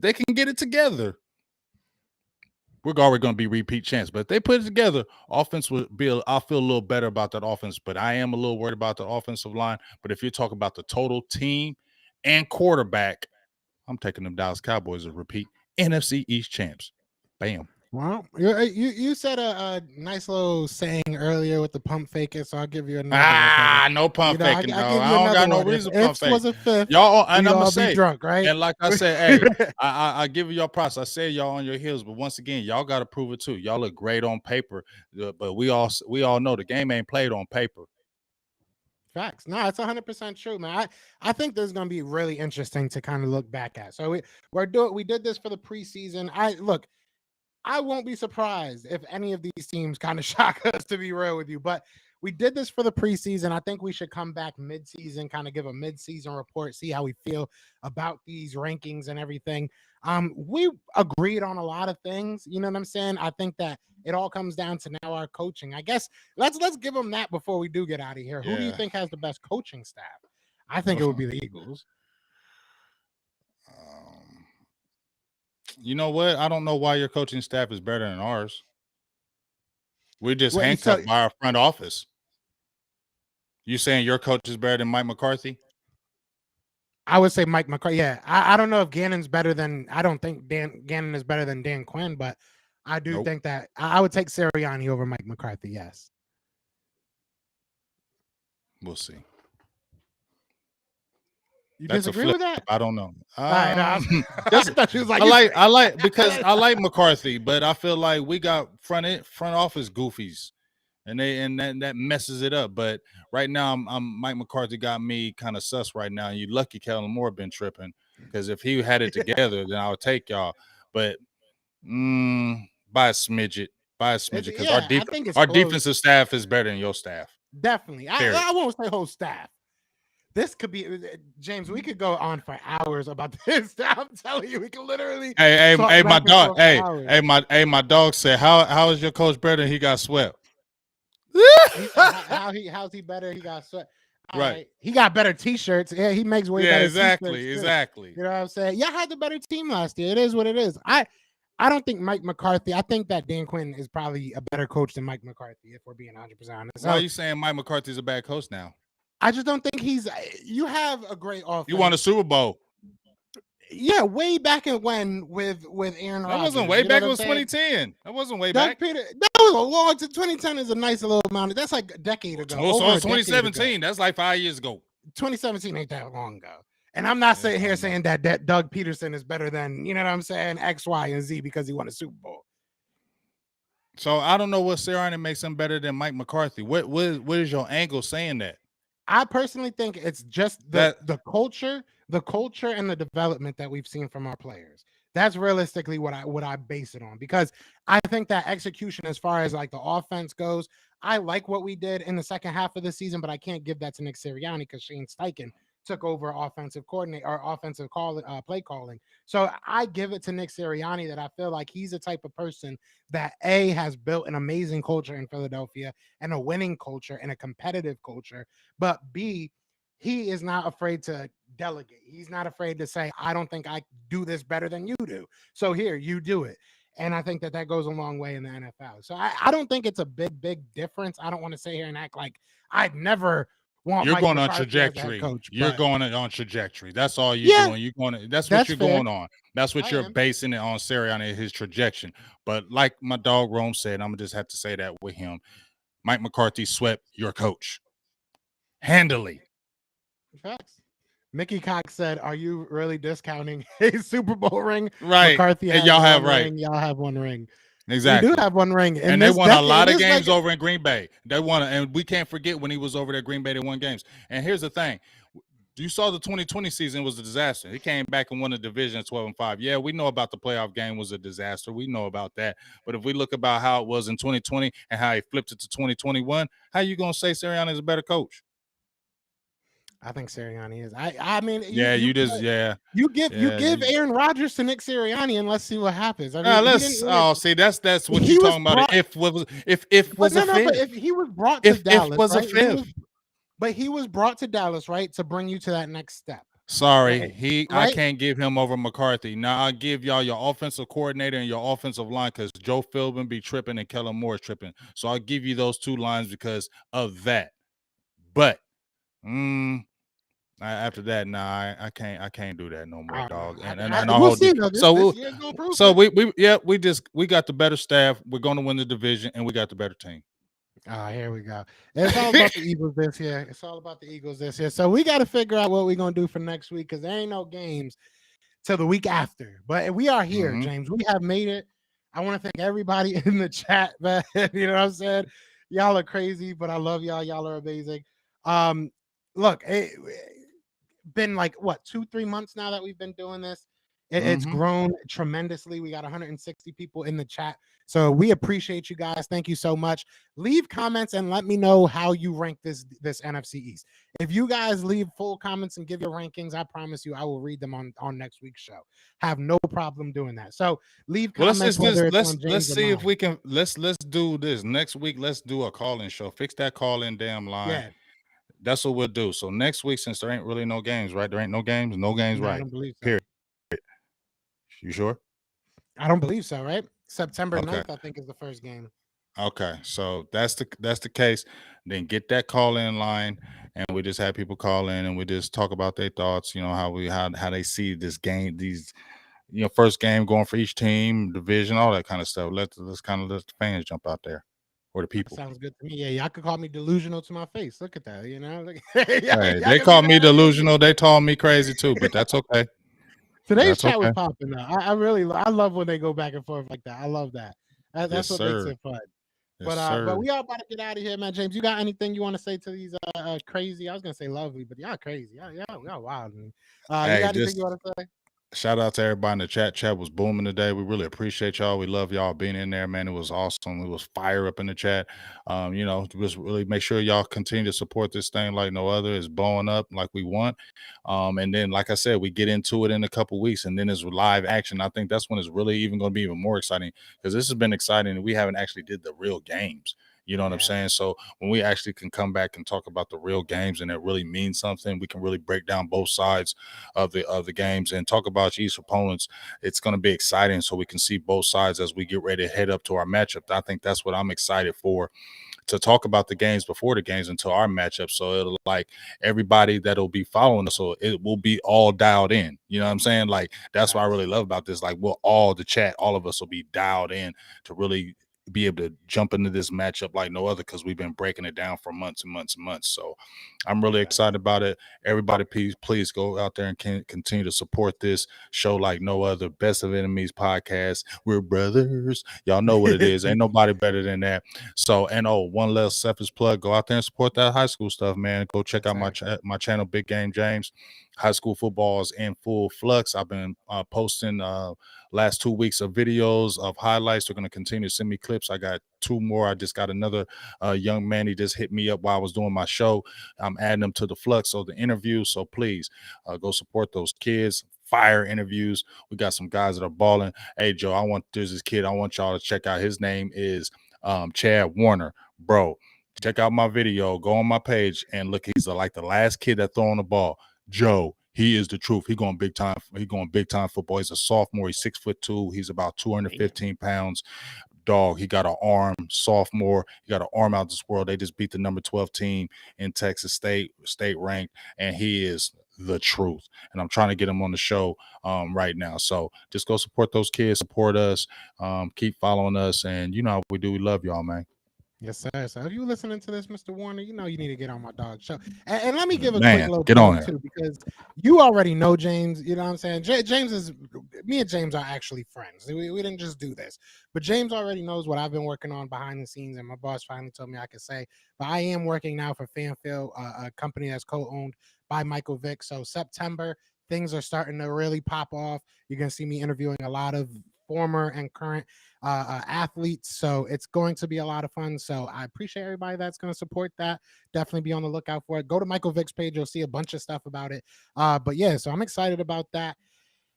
they can get it together, we're already going to be repeat champs. But if they put it together, offense would be, I'll feel a little better about that offense. But I am a little worried about the offensive line. But if you're talking about the total team and quarterback, I'm taking them Dallas Cowboys to repeat NFC East champs. Bam. Well, you said a nice little saying earlier with the pump fake it, so I'll give you another. No pump faking, I don't got no reason to pump fake. Was a fifth, y'all, and I'm gonna say, be drunk, right? And like I said, hey, I give you your props. I said y'all on your heels, but once again, y'all got to prove it too. Y'all look great on paper, but we all know the game ain't played on paper. Facts. No, it's 100% true, man. I think this is going to be really interesting to kind of look back at. So we did this for the preseason. I won't be surprised if any of these teams kind of shock us, to be real with you. But we did this for the preseason. I think we should come back mid-season, kind of give a mid-season report, see how we feel about these rankings and everything. We agreed on a lot of things. You know what I'm saying? I think that it all comes down to now our coaching. I guess let's give them that before we do get out of here. Yeah. Who do you think has the best coaching staff? I think it would be the Eagles. You know what? I don't know why your coaching staff is better than ours. We're just handcuffed by our front office. You saying your coach is better than Mike McCarthy? I would say Mike McCarthy. Yeah, I don't know if Gannon's better than. I don't think Gannon is better than Dan Quinn, but I do think that I would take Sirianni over Mike McCarthy. Yes. We'll see. You disagree with that? I don't know. I like because I like McCarthy, but I feel like we got front office goofies, and that messes it up. But right now, I'm Mike McCarthy got me kind of sus right now. And you lucky Kellen Moore been tripping, because if he had it together, then I would take y'all. But by a smidget, because our defensive staff is better than your staff. Definitely, I won't say whole staff. This could be, James, we could go on for hours about this. I'm telling you, we can literally. Hey, my dog. My dog said, how is your coach better than he got swept? How's he better? He got swept. Right. He got better t-shirts. Yeah, he makes way better exactly. You know what I'm saying? Yeah, I had the better team last year. It is what it is. I don't think Mike McCarthy. I think that Dan Quinn is probably a better coach than Mike McCarthy, if we're being 100% honest. Why are you saying Mike McCarthy is a bad coach now? I just don't think you have a great offense. You won a Super Bowl. Yeah, way back in when with Aaron Rodgers. That wasn't way back. It was 2010. That wasn't way back. That was a long. 2010 is a nice little amount. That's like a decade ago. So 2017. That's like 5 years ago. 2017 ain't that long ago. And I'm not sitting here saying that Doug Peterson is better than, you know what I'm saying, X, Y, and Z because he won a Super Bowl. So I don't know what Sirianni makes him better than Mike McCarthy. What is your angle saying that? I personally think it's just the culture and the development that we've seen from our players. That's realistically what I base it on, because I think that execution, as far as like the offense goes, I like what we did in the second half of the season, but I can't give that to Nick Sirianni because Shane Steichen took over offensive coordinator or offensive play calling. So I give it to Nick Sirianni, that I feel like he's the type of person that has built an amazing culture in Philadelphia and a winning culture and a competitive culture, but B, he is not afraid to delegate. He's not afraid to say, I don't think I do this better than you do. So here, you do it. And I think that that goes a long way in the NFL. So I don't think it's a big difference. I don't want to sit here and act like I'd never want You're Mike going on McCarthy as the head trajectory. coach. You're But going on trajectory. That's all you're yeah, doing. You're going. That's what that's you're fair. going on. That's what I you're am. basing it on, Sirianni, his trajectory. But like my dog Rome said, I'm gonna just have to say that with him. Mike McCarthy swept your coach handily. Facts. Mickey Cox said, "Are you really discounting a Super Bowl ring? Right. McCarthy And has y'all have one right. ring. Y'all have one ring. We do Exactly. have one ring in And they this won a decade. lot of It's games like over in Green Bay. They won, and we can't forget when he was over there, Green Bay, they won games. And here's the thing. You saw the 2020 season was a disaster. He came back and won the division at 12-5. Yeah, we know about the playoff game was a disaster. We know about that. But if we look about how it was in 2020 and how he flipped it to 2021, how you gonna say Sirianni is a better coach? I think Sirianni is. I mean, Yeah, you just you give yeah. Aaron Rodgers to Nick Sirianni and let's see what happens. I mean, he didn't Let's win it. see that's what He you was talking about. brought, If but was a no, but fifth. if he was brought to If Dallas, was a right? fifth. But he was brought to Dallas, right, to bring you to that next step. Sorry, I Right? can't give him over McCarthy. Now I'll give y'all your offensive coordinator and your offensive line because Joe Philbin be tripping and Kellen Moore is tripping. So I'll give you those two lines because of that. But after that, nah, I can't do that no more, I don't know. dog. And I'll We'll hold you. see though. This year's gonna prove So it. we got the better staff. We're going to win the division, and we got the better team. Oh, here we go. It's all about the Eagles this year. It's all about the Eagles this year. So we got to figure out what we're gonna do for next week because there ain't no games till the week after. But we are here, James. We have made it. I want to thank everybody in the chat, man. You know what I'm saying? Y'all are crazy, but I love y'all. Y'all are amazing. Look, been like what 2-3 months now that we've been doing this. It's grown tremendously. We got 160 people in the chat. So we appreciate you guys. Thank you so much. Leave comments and let me know how you rank this NFC East. If you guys leave full comments and give your rankings, I promise you I will read them on next week's show. Have no problem doing that. So leave comments. Let's see if we can let's do this next week. Let's do a call-in show. Fix that call-in damn line. Yeah. That's what we'll do. So next week, since there ain't really no games, right? There ain't no games, No, right? I don't believe so. Period. You sure? I don't believe so, right? September Okay. 9th, I think, is the first game. Okay, so that's the case. Then get that call in line, and we just have people call in, and we just talk about their thoughts. You know how they see this game, these first game going for each team, division, all that kind of stuff. Let's kind of let the fans jump out there, or the people. Sounds good to me. Yeah, y'all could call me delusional to my face. Look at that. Hey, they call me delusional. They call me crazy too, but that's okay. Today's chat was popping though. I love when they go back and forth like that. I love that. That's what makes it fun. But we all about to get out of here, man. James, you got anything you want to say to these crazy? I was gonna say lovely, but y'all crazy. Y'all wild. You got anything you want to say? Shout out to everybody in the chat. Chat was booming today. We really appreciate y'all. We love y'all being in there, man. It was awesome. It was fire up in the chat. Just really make sure y'all continue to support this thing like no other. It's blowing up like we want. And then, like I said, we get into it in a couple weeks, and then it's live action. I think that's when it's really even going to be even more exciting because this has been exciting, and we haven't actually did the real games. You know what I'm saying? So when we actually can come back and talk about the real games and it really means something, we can really break down both sides of the games and talk about each opponents. It's going to be exciting so we can see both sides as we get ready to head up to our matchup. I think that's what I'm excited for, to talk about the games before the games until our matchup. So it'll like everybody that'll be following us, so it will be all dialed in. You know what I'm saying? Like that's what I really love about this. Like the chat, all of us will be dialed in to really be able to jump into this matchup like no other because we've been breaking it down for months and months and months. So I'm really excited about it. Everybody, please go out there and continue to support this show like no other. Best of Enemies podcast. We're brothers. Y'all know what it is. Ain't nobody better than that. So, and one less selfish plug. Go out there and support that high school stuff, man. Go check out my channel, Big Game James. High school football is in full flux. I've been posting last 2 weeks of videos of highlights. They're going to continue to send me clips. I got 2 more. I just got another young man. He just hit me up while I was doing my show. I'm adding them to the flux, so the interviews. So please go support those kids. Fire interviews. We got some guys that are balling. Hey, Joe, there's this kid I want y'all to check out. His name is Chad Warner. Bro, check out my video. Go on my page and look. He's like the last kid that throwing the ball. Joe, he is the truth. He going big time. He going big time football. He's a sophomore. He's 6'2". He's about 215 pounds. Dog, he got an arm. Sophomore, he got an arm out this world. They just beat the number 12 team in Texas state ranked, and he is the truth. And I'm trying to get him on the show right now. So just go support those kids, support us, keep following us, and you know how we do. We love y'all, man. Yes, sir. So if you listening to this, Mr. Warner, you know you need to get on my dog show. And let me give a Man, quick little get on plug there. too, because you already know James. You know what I'm saying? James is me and James are actually friends. We didn't just do this, but James already knows what I've been working on behind the scenes, and my boss finally told me I could say. But I am working now for Fanfield, a company that's co-owned by Michael Vick. So September, things are starting to really pop off. You're gonna see me interviewing a lot of former and current athletes, so it's going to be a lot of fun. So I appreciate everybody that's going to support that. Definitely be on the lookout for it. Go to Michael Vick's page, you'll see a bunch of stuff about it. But yeah, so I'm excited about that,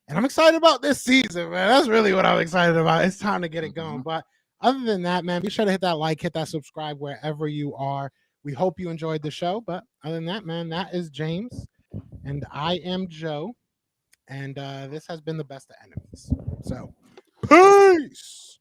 and I'm excited about this season, man. That's really what I'm excited about. It's time to get it going. But other than that, man, be sure to hit that like, hit that subscribe wherever you are. We hope you enjoyed the show. But other than that, man, that is James, and I am Joe, and this has been the Best of Enemies. So peace.